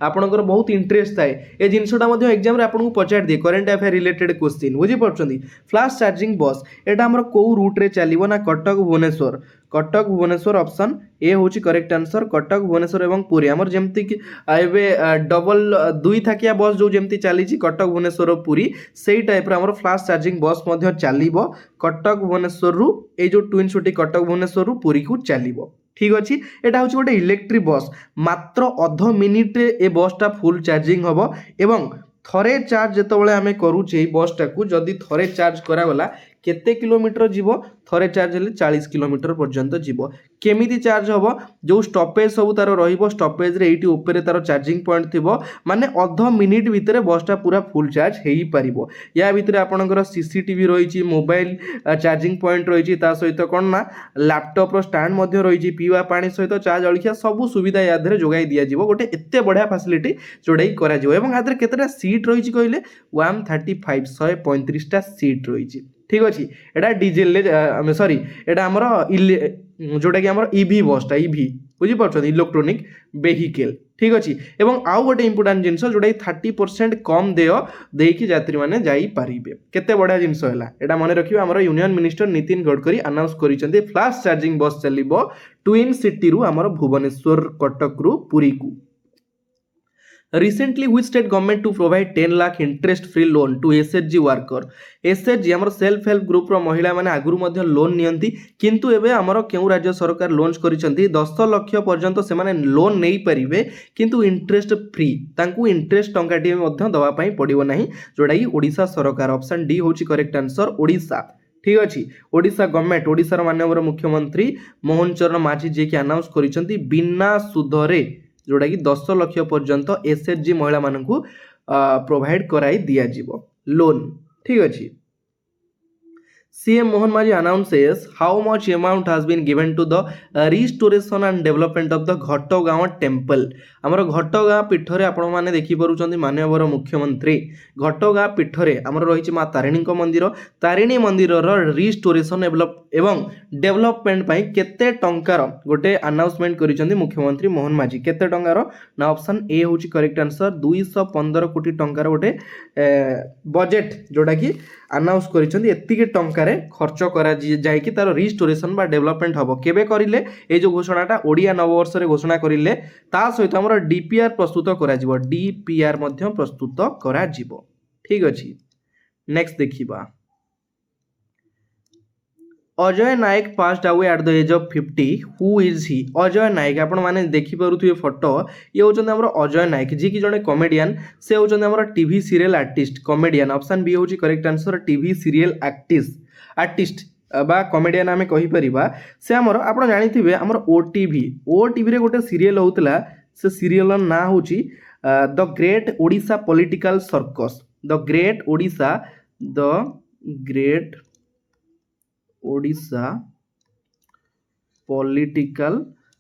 आपनकर बहुत इंटरेस्ट थाए ए जिंसटा मध्ये एग्जाम रे आपन को पचार दे करंट अफेयर रिलेटेड क्वेश्चन बुझी परछंती फास्ट चार्जिंग बस एटा हमर को रूट रे चलिबो ना कटक भुवनेश्वर ऑप्शन ए होची करेक्ट आंसर कटक भुवनेश्वर एवं पुरी हमर जेमति कि एबे डबल दुई थाकिया बस जो जेमति चली कटक भुवनेश्वर पुरी सेही टाइप रे हमर फास्ट चार्जिंग बस मध्ये चलिबो कटक भुवनेश्वर रु ए जो ट्विन सिटी कटक भुवनेश्वर रु पुरी को चलिबो ठीक अच्छे एटा हूँ गोटे इलेक्ट्रिक बस मात्र अध मिनिट ए बसटा फुल चार्जिंग हम एवं थरे चार्ज जितेबाला आम करुचे बसटा को जदि थरे चार्ज करागला केते किलोमीटर जीव थरे चार्ज हेले 40 किलोमीटर पर्यंत जीव केमिति चार्ज हम जो स्टॉपेज सब तार रहिबो स्टॉपेज रे एटी ऊपर तार चार्जिंग पॉइंट थिबो माने अध मिनिट भितर बसटा पूरा फुल चार्ज हेई परिबो या भितर आपनकर सीसीटीवी रहिछि मोबाइल चार्जिंग पॉइंट रहिछि ता सहित कोन ना लैपटॉप रो स्टैंड मध्ये रहिछि पीवा पानी सहित चार्ज अळखिया सब सुविधा या धरे जोगाई दिया जीवो गोटे एते बढ़िया फैसिलिटी जोड़ाई करा जीवो एवं आदर केतेटा सीट रहिछि कहले 135 135 टा सीट रहिछि ठीक अच्छे एटा डीजेल सॉरी एटा हमर जोटा कि आमर इभि बसटा इभि बुझीपार इलेक्ट्रोनिक वेहिकल ठीक अच्छे एवं आउ गोटे इंपोर्टाट जिनस जोटा 30% कम देय देकी यात्री मैंने जापारे केते बढ़िया जिनस है यहाँ मन रखिए आमर union minister Nitin Gadkari announce कर फ्लाश चार्जिंग बस चलो ट्विन सिटी रु आमर भुवनेश्वर कटक रु पुरी को recently which state government to provide 10 lakh interest free loan to SHG worker SHG हमर सेल्फ हेल्प ग्रुप रो महिला माने आगुरु मध्य लोन नियंती किंतु एबे हमर केउ राज्य सरकार लॉन्च करिसंती 10 लाख पर्यंत से माने लोन नै परिबे किंतु इंटरेस्ट फ्री तांकू इंटरेस्ट टंकाटी मध्य दवा पई पडिबो नाही जोडा कि ओडिसा सरकार ऑप्शन डी होची करेक्ट आंसर ओडिसा ठीक अच्छे ओडिशा गवर्नमेंट ओडिशार माननीय मुख्यमंत्री मोहन चरण माझी जे कि अनाउंस करिसंती बिना सुधरे जोटा कि 10 लाख पर्यंत एसएचजी महिला मानकू प्रोवाइड कराई दिया जीवो लोन ठीक अच्छे सीएम मोहन माझी announces how much amount has been given to the restoration and development of the Ghatgaon temple आमर घटगांव पीठरे आपण माने देखि परुचंती माननीय मुख्यमंत्री घटगांव पीठरे आमर रही माँ तारिणी मंदिर तारिणी मंदिर रिस्टोरेशन एवं डेवलपमेंट पई केते टंकार गोटे अनाउंसमेंट करिसंती मुख्यमंत्री मोहन माझी केते टंकार ना ऑप्शन ए होची करेक्ट आंसर 215 कोटी टंकार गोटे बजेट जोटा कि अनाउंस करिसंती एतिके टंकारे खर्च करा जाय कि तार रिस्टोरेशन बा डेवलपमेंट हबो केबे करिले ए जो घोषणाटा ओडिया नववर्ष रे घोषणा करिले ता सहित हमर डीपीआर प्रस्तुत करा जिवो डीपीआर मध्य प्रस्तुत करा जिवो ठीक अछि नेक्स्ट देखिबा Ajay Nayak passed away at the age of 50 who is he Ajay Nayak आपण माने देखि परुथुए फोटो ये होचंद हमर अजय नायक जी की जने कॉमेडियन से होचंद हमर TV serial artist comedian option B होची correct answer TV serial artist बा कॉमेडियन आमे कहि परिबा से हमर आपण जानिथिबे हमर ओटीवी रे गोटे सीरियल होतला से सीरियल ना होची the great Odisha political circus the great Odisha political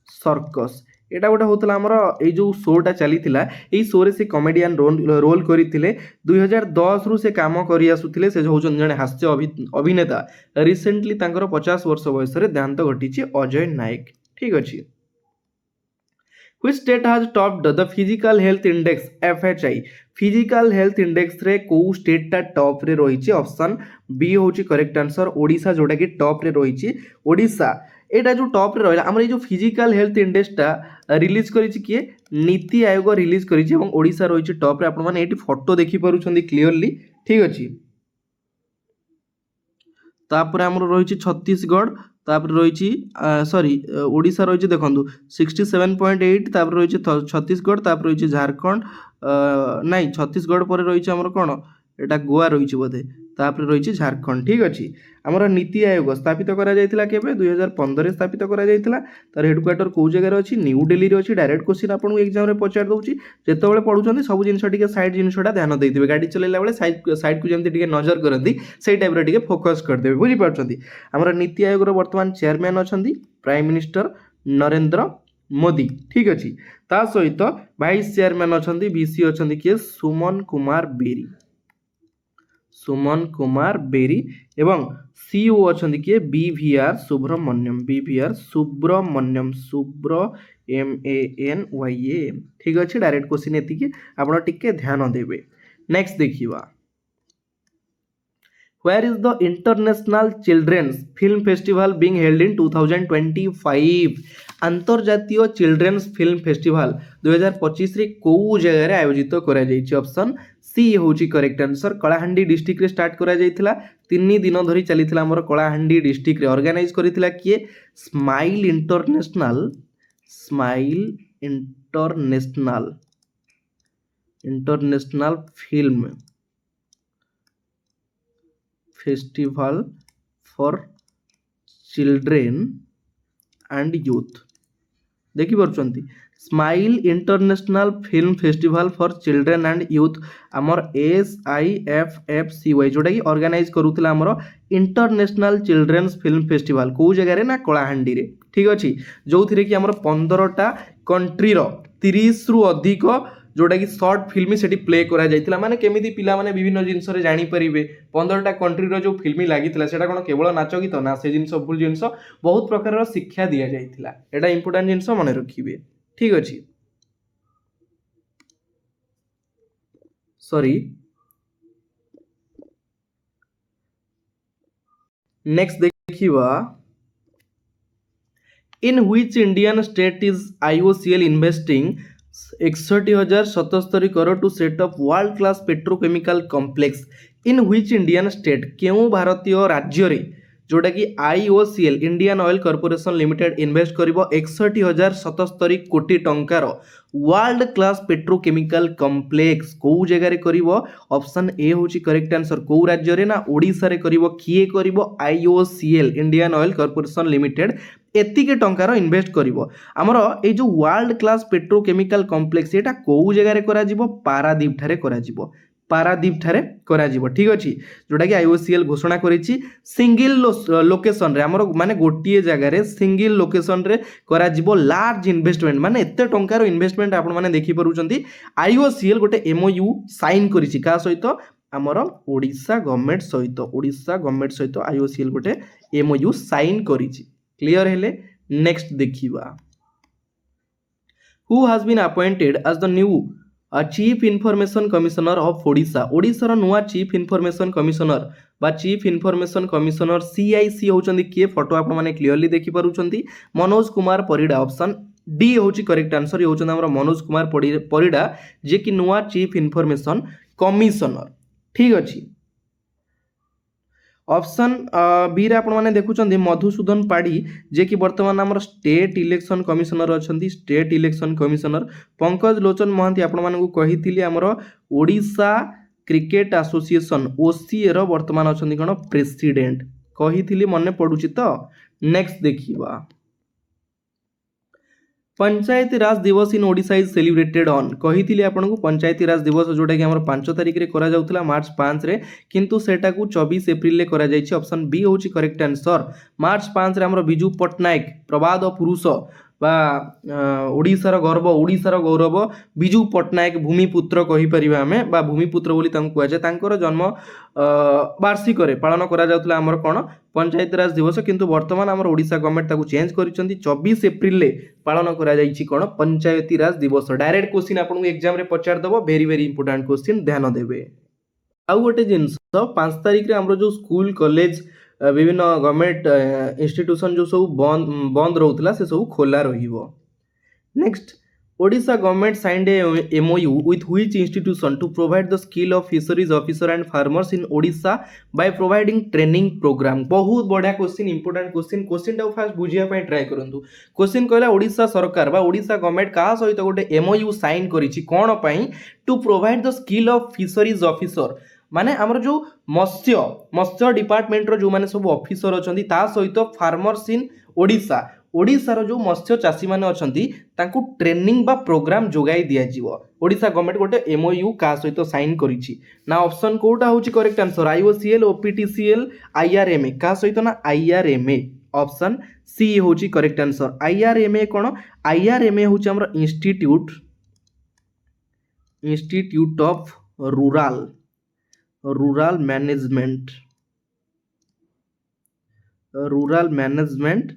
circus एटा गोटे होतला हमर ए जो शोटा चलीथिला ए शो रे से कॉमेडियन रोल करिथिले 2010 रु से काम करि आसुथिले से होचन जने हास्य अभिनेता रिसेंटली तांकर 50 वर्ष बयस रे देहांत घटिछि अजय नायक ठीक अछि Which state has topped the physical health index FHI physical health index रे को स्टेट टा टॉप रे रहिछि ऑप्शन बी होछि करेक्ट आंसर ओडिशा जोटा कि टॉप रे रहिछि ओडिशा एटा जो टॉप रे रहला हमर ए जो फिजिकल हेल्थ इंडेक्स टा रिलीज करिछि किए नीति आयोग रिलीज करिछि एवं ओडिशा रहिछि टॉप रे आपण माने एटी फोटो देखि परुछन्ती क्लियरली ठीक अछि तापर हमर रहिछि छत्तीसगढ़ तापर रही सॉरी ओडिशा रही देखो 67.8 तापर रही छत्तीसगढ़ तापर रही झारखंड नहीं छत्तीसगढ़ पर रही आमर कौन एटा गोवा रही बोधे तापर रही झारखंड ठीक अच्छे आमर नीति आयोग स्थापित करा जायतिला केबे 2015 स्थापित करा जायतिला तार हेडक्वार्टर को जगह अच्छी न्यू दिल्ली रे अच्छी डायरेक्ट क्वेश्चन आपको एग्जाम रे पचार दउची जेतेबेले पढुचंती सब जिनिस टिके साइड जिनिसटा ध्यान देइथिबे गाड़ी चलेला बेले साइड को जेमति टिके नजर करंती सेही टाइप रे टिके फोकस कर देबे बुझी पारछंती हमर नीति आयोग रो वर्तमान चेयरमैन अछंती प्राइम मिनिस्टर नरेंद्र मोदी ठीक अच्छी ता सहित वाइस चेयरमैन अछंती बीसी अछंती के सुमन कुमार बेरी एवं सीईओ अछंती के बीवीआर सुब्रमण्यम MANYAM ठीक अच्छे डायरेक्ट क्वेश्चन एतिके आपण टिके ध्यान देबे नेक्स्ट देखिबा Where is the International Children's Film Festival being held in 2025? अंतर्जातीय चिल्ड्रेन्स फिल्म फेस्टिवल 2025 रे को जगह रे आयोजित करा जायछि ऑप्शन सी होची करेक्ट आंसर कलाहांडी डिस्ट्रिक्ट रे स्टार्ट करा जायतिला 3 दिन धरि चलीथिला हमर कलाहांडी डिस्ट्रिक्ट रे ऑर्गेनाइज करिथिला किए smile international film festival for children and youth देखि परछंती smile international film festival for children and youth आमर SIFFCY जोटा कि ऑर्गेनाइज करूथिला हमर इंटरनेशनल चिल्ड्रेन्स फिल्म फेस्टिवल को जगह रे ना कलाहांडी रे ठीक अछि जो थिरे कि हमर 15टा कंट्री रो 30 रु अधिक जोटा कि शॉर्ट फिल्म से प्ले करा जाइतिला माने केमिति पिला माने विभिन्न जिनस रे जानि परिबे 15टा कंट्री रो जो फिल्म लागितिला सेटा कोन केवल नाच गीत ना से जिनस भूल जिनस बहुत प्रकार शिक्षा दिया जाइतिला एटा इंपोर्टेंट जिनस मने रखिबे ठीक अछि सॉरी नेक्स्ट देखिबा in which Indian state is IOCL investing 61,077 crore to set up world class petrochemical complex in which Indian state केउं भारतीय राज्य रे जोटा कि IOCL Indian oil corporation limited invest करिवो 61,077 कोटी टंकार वर्ल्ड क्लास पेट्रोकेमिकल कॉम्प्लेक्स को जगह रे करिवो ऑप्शन ए होची करेक्ट आंसर को राज्य रे ना ओडिसा रे करिवो किए करिवो IOCL Indian oil corporation limited एतिके टंकार इन्वेस्ट करिवो हमर ए जो वर्ल्ड क्लास पेट्रोकेमिकल कॉम्प्लेक्स एटा को जगह रे करा जिवो पारादीप ठारे करा जिवो पारादीप ठारे करा जिवो ठीक अछि जोटा कि IOCL घोषणा करिछि सिंगल लोकेशन रे हमर माने गोटिए जगह रे सिंगल लोकेशन रे करा जिवो लार्ज इन्वेस्टमेंट माने एते टंकार इन्वेस्टमेंट आपण माने देखि परुचंती IOCL गोटे MOU साइन करिछि का सहित हमर ओडिसा गवर्नमेंट सहित IOCL गोटे MOU साइन करिछि क्लियर हेले नेक्स्ट देखिबा who has been appointed as the new chief information commissioner of Odisha Odisha रो नुआ चीफ इनफॉरमेशन कमिशनर बा चीफ इनफॉरमेशन कमिशनर CIC होचंदी के फोटो आपण माने क्लियरली देखि परुचंती मनोज कुमार परिडा ऑप्शन डी होची करेक्ट आंसर ये होचंदी हमर मनोज कुमार परिडा जे कि नुआ चीफ इनफॉरमेशन कमिशनर ठीक अछि ऑप्शन बी रे आपण माने देखुचंदी मधुसूदन पाड़ी जे कि वर्तमान हमर स्टेट इलेक्शन कमिशनर अछंती state election commissioner Pankaj Lochan Mohanty आपण माने को कहिथिली हमर ओडिशा क्रिकेट एसोसिएशन OCA रो वर्तमान अछंती कोन प्रेसिडेंट कहिथिली मने पडुची तो नेक्स्ट देखिबा पंचायती राज दिवस इन ओडिशा इज सेलिब्रेटेड ऑन कहिथिली आपन को पंचायती राज दिवस जोटा कि हमर 5 तारिख रे करा जाउतला मार्च 5 रे किंतु सेटा को 24 एप्रिल रे करा जाइछि ऑप्शन बी होछि करेक्ट आंसर मार्च 5 रे हमर बिजू पटनायक प्रवाद पुरुष बा ओडिशार गर्व ओडिशार गौरव बिजू पटनायक भूमिपुत्र कहि परिबा हमें बा भूमिपुत्र बोली तांको कुआ जाय तांकर जन्म वार्षिक रे पालन करा जाउतला हमर कोन पंचायत राज दिवस किंतु वर्तमान हमर ओडिशा गवर्नमेंट ताकू चेंज करिसंती 24 एप्रिल रे पालन करा जाइछि कोन पंचायती राज दिवस डायरेक्ट क्वेश्चन आपन एग्जाम रे पचार दबो वेरी वेरी इंपोर्टेंट क्वेश्चन ध्यान देबे आउ गोटे जिंस 5 तारिख रे हमर जो स्कूल कॉलेज विभिन्न गवर्नमेंट इंस्टीट्यूशन जो सब बंद रहउतला से सब खोला रहिबो next Odisha government signed A MOU with which institution to provide the skill of fisheries officer and farmers in Odisha by providing training program बहुत बढ़िया क्वेश्चन इंपोर्टेंट क्वेश्चन टा फास्ट बुझिया पय ट्राई करंतु क्वेश्चन कहला ओडिशा सरकार बा ओडिशा गवर्नमेंट का सहित गोटे MOU साइन करिछि कोन पई to provide the skill of fisheries officer माने हमर जो मत्स्य डिपार्टमेंट रो जो माने सब ऑफिसर अछंती ता सहित फार्मर्स इन ओडिशा ओडिशार जो मत्स्य चाषी माने अछंती तांकू ट्रेनिंग बा प्रोग्राम जोगाई दिया जीवो ओडिशा गवर्नमेंट गोटे MOU का सहित साइन करिछि ना ऑप्शन कोटा होछि correct answer IOCL OPTCL IRMA का सहित ना IRMA ऑप्शन सी होछि करेक्ट आंसर IRMA कोन IRMA होछि हमर institute of rural management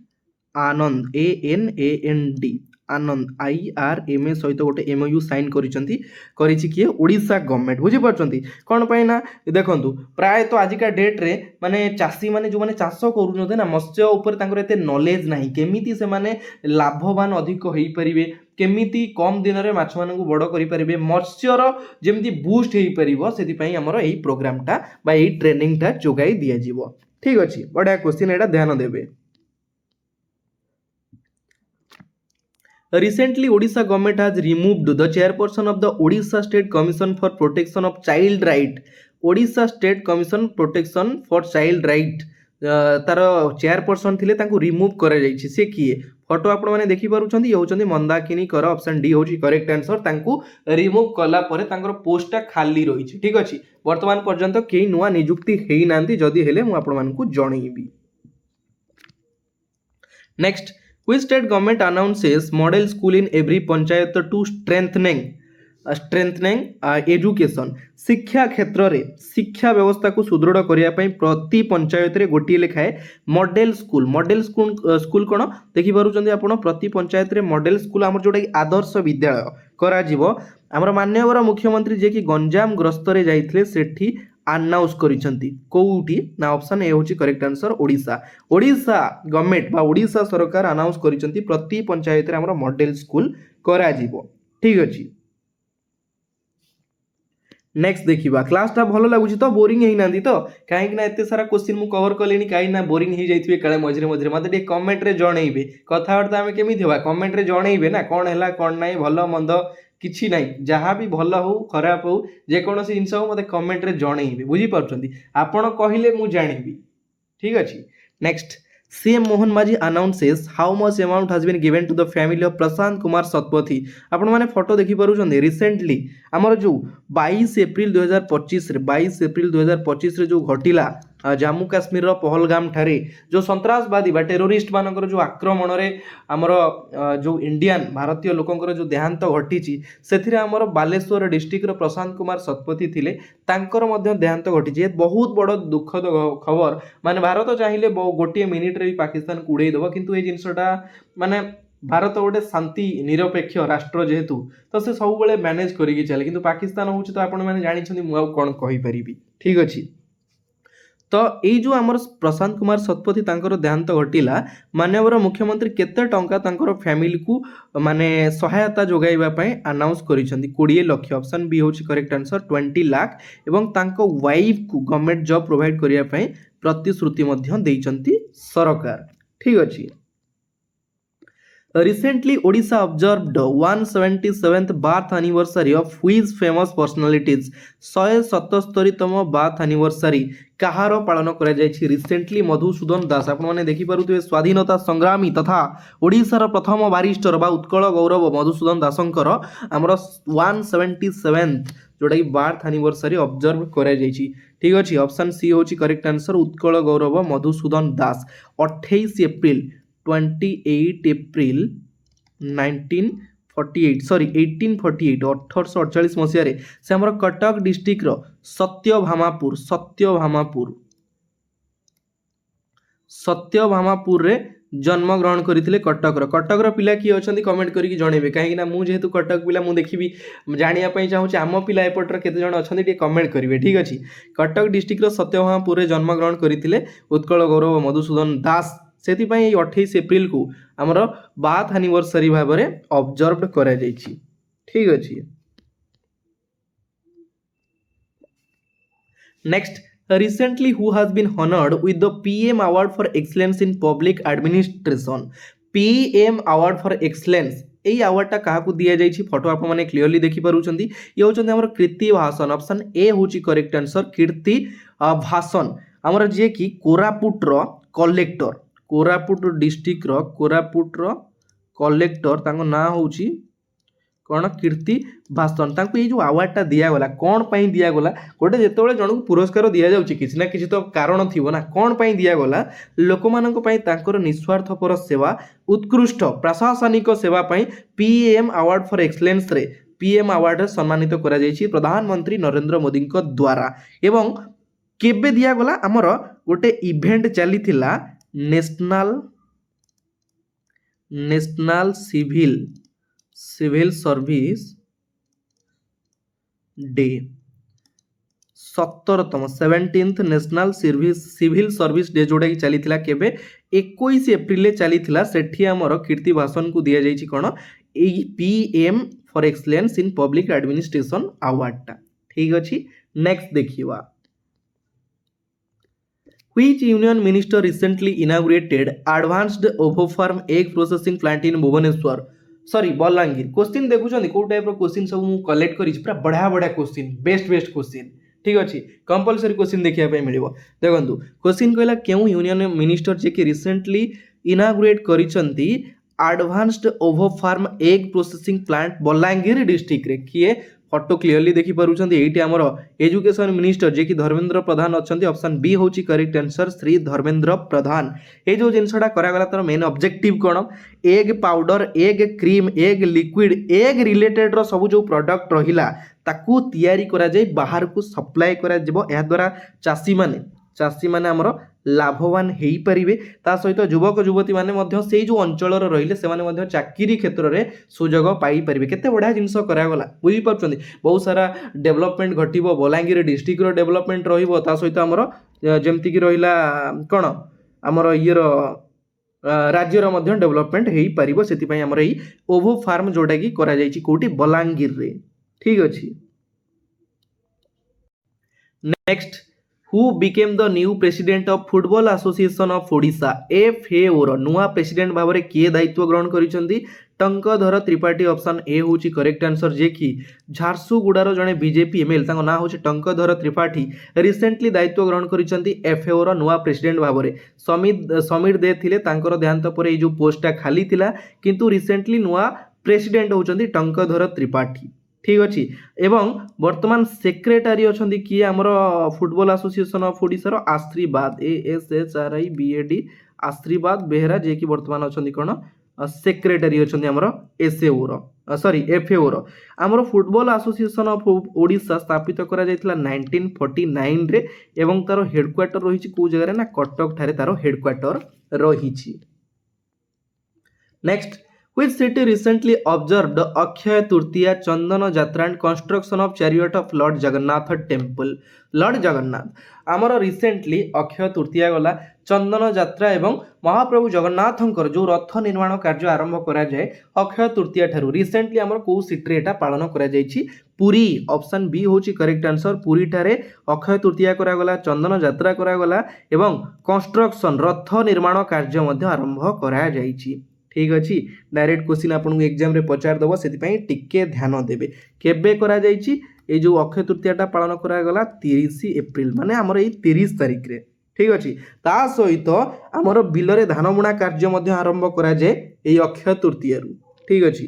Anand ANAND Anand IRMA सहित गोटे MOU साइन करिछि किए ओडिशा गवर्नमेंट बुझी परछंती कोन पय ना देखंतु प्राय तो आजिका डेट रे माने चासी माने जो माने चाष करूनते ना मत्स्य ऊपर तांकर एते नॉलेज नाही केमिति से माने लाभवान अधिक होई परिबे केमिति कम दिन रे माछ मानकु बड़ करि परिबे मत्स्यर जेमिति बूस्ट हेई परिबो सेति पई हमर एही प्रोग्राम टा बा एही ट्रेनिंग टा जोगाई दिया जीवो ठीक अछि बडा क्वेश्चन एटा ध्यान देबे Recently, Odisha government has removed the chairperson of the Odisha State Commission for Protection of Child Right. Odisha State Commission Protection for Child Right तार चेयरपर्सन थिले तांको रिमूव करा जाइछि से किए फोटो आपण माने देखि पारुछंती ये होचंदी मंदाकिनी कर ऑप्शन डी होची करेक्ट आंसर तांको रिमूव कला परे तांकर पोस्टटा खाली रहिछि ठीक अछि वर्तमान पर्यंत केही नुवा नियुक्ति हेई नांती जदी हेले मु आपण मानकु जणैबी next Which state government announces model school in every panchayat to strengthening strengthening education शिक्षा क्षेत्र रे शिक्षा व्यवस्था को सुदृढ़ करने प्रति पंचायत रे गोटे लेखाए मॉडल स्कूल कौन देखिपुर आप प्रति पंचायत रे मॉडल स्कूल आम जोटा आदर्श विद्यालय करा आमर माननीय मुख्यमंत्री जे कि गंजाम ग्रस्त रे जाइथिले सेठी अनाउंस करिसेंती कोउटी ना ऑप्शन ए होची correct answer Odisha Odisha government बा ओडिशा सरकार अनाउंस करिसेंती प्रति पंचायत रे हमर मॉडल स्कूल करा जिवो ठीक अछि। नेक्स्ट देखिबा क्लासटा भलो लागुची तो बोरिंग हेई नांदी तो काहे कि ना एते सारा क्वेश्चन मु कवर कलेनी काहे ना बोरिंग हेई जाइथिबे काळे मझरे मझरे मते टे कमेंट रे जणैबे कथावार्ता हमें केमिति होबा कमेंट रे जणैबे ना कोन हैला कोन नाही भलो मंद किछि नाही जहाँ भी भल हो खराब हो जेकोसी जिनस हो मते कमेंट रे जणैबे बुझी पारुछंती आपण कहिले मु जानिबी ठीक अछि। Next CM Mohan Majhi announces how much amount has been given to the family of Prashant Kumar Satapathy आपण माने फोटो देखि पारुछंती रिसेंटली हमर जो 22 एप्रिल 2025 रे 22 एप्रिल 2025 रे जो घटिला जम्मू काश्मीर रो पहलगाम ठारे जो सन्त्रासवादी बा टेरोरिस्ट मानकर जो आक्रमण रे हमर जो इंडियन भारतीय लोकंकर जो देहांत घटिची सेथिरे हमर बालेश्वर डिस्ट्रिक्ट रो प्रशांत कुमार शतपथी थिले तांकर मध्य देहांत घटिची बहुत बड़ दुखद खबर माने भारत चाहिए गोटे मिनिट रे पाकिस्तान को उड़े देबो किंतु ए जिनसटा माने भारत गोटे शांति निरपेक्ष राष्ट्र जेहेतु तो से सब बेले मैनेज करिकी चले किंतु पाकिस्तान होउची तो आपण माने जानि छथि मु कोन कहि परिबी ठीक अछि। तो ये जो आमर प्रशांत कुमार शतपथी तांकर देहांत घटिला माननीय मुख्यमंत्री केते टंका तांकर फैमिली को माने सहायता जोगाइबा पई अनाउंस करिसेंती 20 लाख ऑप्शन बी होची करेक्ट आंसर 20 लाख एवं तांको वाइफ को गवर्नमेंट जॉब प्रोवाइड करिया पई प्रतिश्रुति मध्य देइचंती सरकार ठीक अछि। Recently, Odisha observed 177th birth anniversary of which famous personalities 177तम बार्थ एनिवर्सरी कहार पालन करा जायछि रिसेंटली मधुसूदन दास आपण माने देखि पारुथिबे स्वाधीनता संग्रामी तथा ओडिशार प्रथम बारिस्टर बा उत्कल गौरव मधुसूदन दासंकर हमर 177th जोटा कि बार्थ एनिवर्सरी ऑब्जर्व करा जायछि ठीक अछि। ऑप्शन सी होछि correct answer Utkal Gaurav Madhusudan Das 28 April 28 April 1848 मसीह से हमर कटक डिस्ट्रिक्ट रो सत्यभामापुर रे जन्म ग्रहण करथिले कटक रो पिला किए अछंती कमेंट करिक जणेबे काहे कि ना मु जेहेतु कटक पिला मु देखिबी जानिया पई चाहूची आम पिला एपटर केते जण अछंती टे कमेंट करिवे ठीक अछि। कटक डिस्ट्रिक्ट रो सत्यभामापुर रे जन्म ग्रहण करथिले उत्कल गौरव मधुसूदन दास से 28 एप्रिल को आमर बार्थ एनिवर्सरी भाव में ऑब्जर्व करा जायछि ठीक अछि। Next recently who has been honoured with the PM award for excellence in public administration PM award for excellence यही अवार्डटा क्या दि जाइए फोटो आप मैंने क्लीयरली देखिपुंट ये हूँ आम कीर्ति भाषण ऑप्शन ए हूँ करेक्ट आंसर कीर्ति भाषण आमर जी कि कोरापुटर collector Koraput district Koraput collector तांको ना होची कौन कीर्ति भाषण तांको ये जो अवार्डटा दिगला कौन पाई दिगला गोटे जिते जन को पुरस्कार दि जाऊँगी किसी ना किसी तो कारण थी ना कौन पाई दिगला लोक मानक पई तांकर निस्वार्थपर सेवा उत्कृष्ट प्रशासनिक सेवा पई पीएम अवार्ड फॉर एक्सीलेंस रे पीएम अवार्ड सम्मानित करा जायछि प्रधानमंत्री नरेंद्र मोदी द्वारा एवं केबे दिगला आमर गोटे इवेंट चली national civil service day 17th national civil service day जोड़ा कि चली केबे 21 एप्रिल चली सेठी आमर कीर्ति भाषण को दि जाइछि कोन ए PM for excellence in public administration अवार्डटा ठीक अछि। नेक्स्ट देखिवा Which union minister recently inaugurated advanced ovo-farm egg processing plant in Bhubaneswar? Sorry Balangir question देखुछन को टाइप रो क्वेश्चन सब मु कलेक्ट करी पूरा बढ़िया क्वेश्चन बेस्ट क्वेश्चन ठीक अछि कंपलसरी क्वेश्चन देखिया पे मिलिबो देखंतु क्वेश्चन कहला केउ यूनियन मिनिस्टर जे कि रिसेंटली इनागुरेट करिसंती advanced ovo farm egg processing plant Balangir district रे किए फटो क्लीयरली देखि पारुछन्ती एठी हमर एजुकेशन मिनिस्टर जे कि धर्मेंद्र प्रधान अछन्ती ऑप्शन बी होची करेक्ट आंसर श्री धर्मेंद्र प्रधान ए जो जिनसटा करा गला तर मेन ऑब्जेक्टिव कोन egg powder egg cream egg liquid egg related रो सब जो प्रोडक्ट रहिला ताकू तयारी करा जाय बाहर को सप्लाई करा जिवो ए द्वारा चाषी माने हमर लाभवान हेई परिबे ता सहित युवक युवती माने मध्य सेई जो अंचल रहिले से माने मध्य चाकरी क्षेत्र रे सुजोग पाई परिबे केते बढिया जिंस करा गला बुझी पारछन्ती बहुत सारा डेवलपमेंट घटिबो बलांगीर डिस्ट्रिक्ट रो डेवलपमेंट रहिबो ता सहित हमर जेमति कि रहिला कोन हमर इयर राज्यर मध्य डेवलपमेंट हेई परिबो सेति पई हमर एई ओभो फार्म जोडा कि करा जायछि कोठी बलांगीर रे ठीक अछि next who became the new president of football association of Odisha FAO रो नुआ प्रेसिडेंट भाबरे किए दायित्व ग्रहण करिसंती टंकधर त्रिपाठी ऑप्शन ए होची करेक्ट आंसर जे कि झारसुगुड़ार जने बीजेपी एमएल तांको ना होची टंकधर त्रिपाठी रिसेंटली दायित्व ग्रहण करिसंती FAO रो नुआ प्रेसिडेंट भाबरे समीर दे थिले तांकर देहांत परे जो पोस्टटा खाली थिला किंतु रिसेंटली नुआ प्रेसिडेंट होचंती टंकधर त्रिपाठी ठीक अच्छी एवं वर्तमान सेक्रेटारी अच्छा किए आमर football association of Odisha Ashribad ASHRIBAD Ashribad Behera जे कि वर्तमान अच्छा कौन सेक्रेटारी अच्छा आमर FAO रो आमर फुटबॉल एसोसिएशन ऑफ ओडिशा स्थापित करा जायतिला 1949 रे एवं तार हेडक्वार्टर रही को जगह ना कटक ठारे तार हेडक्वार्टर रही next Which city recently observed Akshaya Tritiya Chandana Jatra and construction of chariot of Lord Jagannath temple? Lord Jagannath आमर रिसेंटली अक्षय तृतीया गला चंदन यात्रा एवं महाप्रभु जगन्नाथंकर जो रथ निर्माण कार्य आरंभ करा जाए अक्षय तृतीया ठारू रिसेंटली आमर को सिटी एटा पालन करा जायछि पुरी ऑप्शन बी होची करेक्ट आंसर पुरी ठारे अक्षय तृतीया करा गला चंदन यात्रा करा गला एवं कंस्ट्रक्शन रथ निर्माण कार्य मध्ये आरंभ करा जायछि ठीक अच्छी डायरेक्ट क्वेश्चन आपको एग्जाम रे पचार दबो सेति पई टिके ध्यान देबे केबे करा जायछि ए जो अक्षय तृतीयाटा पालन करा गला 30 एप्रिल माने हमर ए 30 तारिख रे ठीक अच्छी ता सहित हमर बिल रे धान बुणा कार्य मध्ये आरंभ करा जाय ए अक्षय तृतीया रु ठीक अच्छी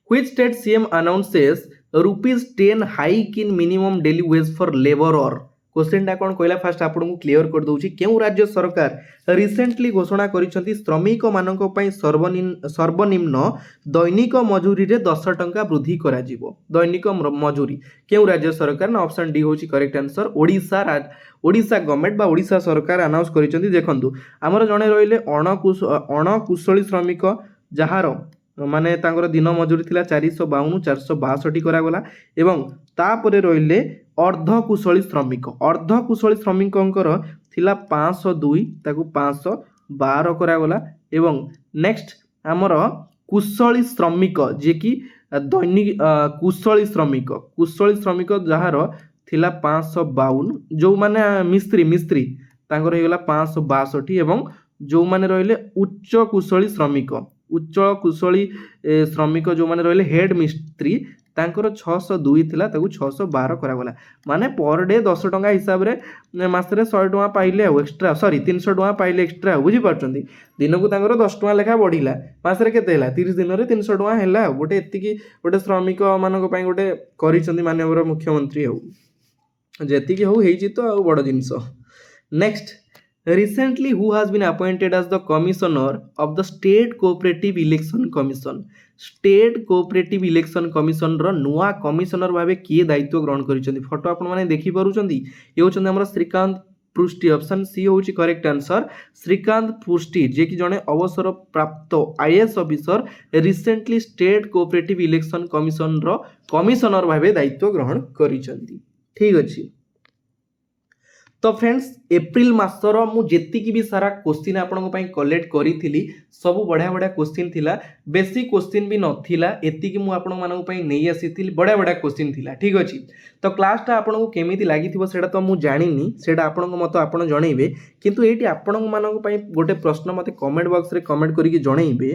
which state CM announces ₹10 hike in minimum daily ways for labourer question कौन कहला फास्ट आपको क्लियर कर दूची क्यों राज्य सरकार रिसेंटली घोषणा करिसेंती श्रमिक मानक पई सर्वनिम्न दैनिक मजूरी रे 10 टंका वृद्धि करा जिवो दैनिक मजूरी क्यों राज्य सरकार ना ऑप्शन डी होची करेक्ट आंसर ओडिशा गवर्नमेंट बा ओडिशा सरकार अनाउंस करिसेंती देखंतु हमर जणे रहिले अणकुशली श्रमिक जहार माने तांकर दिन मजूरी थिला 452 462 करा गला एवं तापरे रहिले अर्धकुशली श्रमिकंकर थिला 502 ताकू 512 करा गला एवं नेक्स्ट हमर कुशली श्रमिक जे कि दैनिक कुशली श्रमिक जहार थिला 552 जो माने मिस्त्री तांकर हे गला 562 एवं जो माने रहिले उच्च कुशली श्रमिक जो माने रहिले हेड मिस्त्री तांकर 602 थिला ताकू 612 करा गला माने पर डे 10 टंका हिसाब रे मासरे 100 टंका पाइले एक्स्ट्रा 300 टंका पाइले एक्स्ट्रा बुझी पारछंती दिन को तांकर 10 टंका लेखा बढ़िला मासरे केते हैला 30 दिन रे 300 टंका हैला गोटे एतिकी गोटे श्रमिक मानक पई गोटे करिसंती माननीय मुख्यमंत्री हो जेतिकी हो हेची तो आ बड़ जिंस next recently who has been appointed as the commissioner of the state cooperative election commission रो नुआ कमिशनर भाबे किए दायित्व ग्रहण करिसंती फोटो आपण माने देखि पारुचंती ये होचंदी हमर श्रीकांत पृष्टि ऑप्शन सी होची करेक्ट आंसर श्रीकांत पृष्टि जे कि जने अवसर प्राप्त IAS officer recently state cooperative election commission रो कमिशनर भाबे दायित्व ग्रहण करिसंती ठीक अछि तो फ्रेंड्स एप्रिल मासर मु जेतिकी भी सारा क्वेश्चन आपनको पई कलेक्ट करी सब बढ़िया क्वेश्चन थिला बेसी क्वेश्चन भी नथिला एतिकी मु आपन मानक पई नै आसीथिली बढ़िया क्वेश्चन थिला ठीक अछि तो क्लासटा आपनको केमिति लागिथिबो सेटा तो मु जानिनी सेटा आपनको मत आपन जणैबे किंतु एटी आपनको मानक पई गोटे प्रश्न मते कमेंट बॉक्स रे कमेंट करिके जणैबे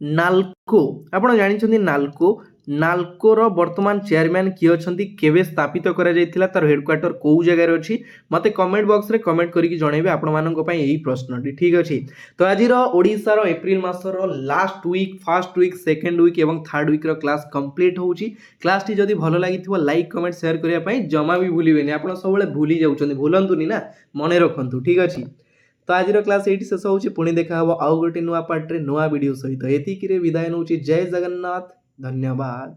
नाल्को आपन जानिछन्ती नाल्को नाल्कोर वर्तमान चेयरमैन किए अछंती केबे स्थापित करा जायतिला तार हेडक्वार्टर कोउ जगह रे अछि मते कमेंट बॉक्स रे कमेंट करिकि जणेबे आपण मानक पई एही प्रश्नटी ठीक अछि। तो आजिर ओडिसा रो एप्रिल मासर last week first week second week एवं थर्ड वीक रो क्लास कंप्लीट होउची। क्लास टी जदी भलो लागिथिबो लाइक कमेंट शेयर करिया पई जमा भी भूलिबेनी आपण सबले भूली जाउचंदी भूलंतुनी ना मने रखंतु ठीक अछि। तो आज क्लास एटी शेष होउची पुणी देखा हबो आउ गोटे नुआ पार्ट रे नुआ वीडियो सहित एतिकी रे विदाय नउची जय जगन्नाथ धन्यवाद।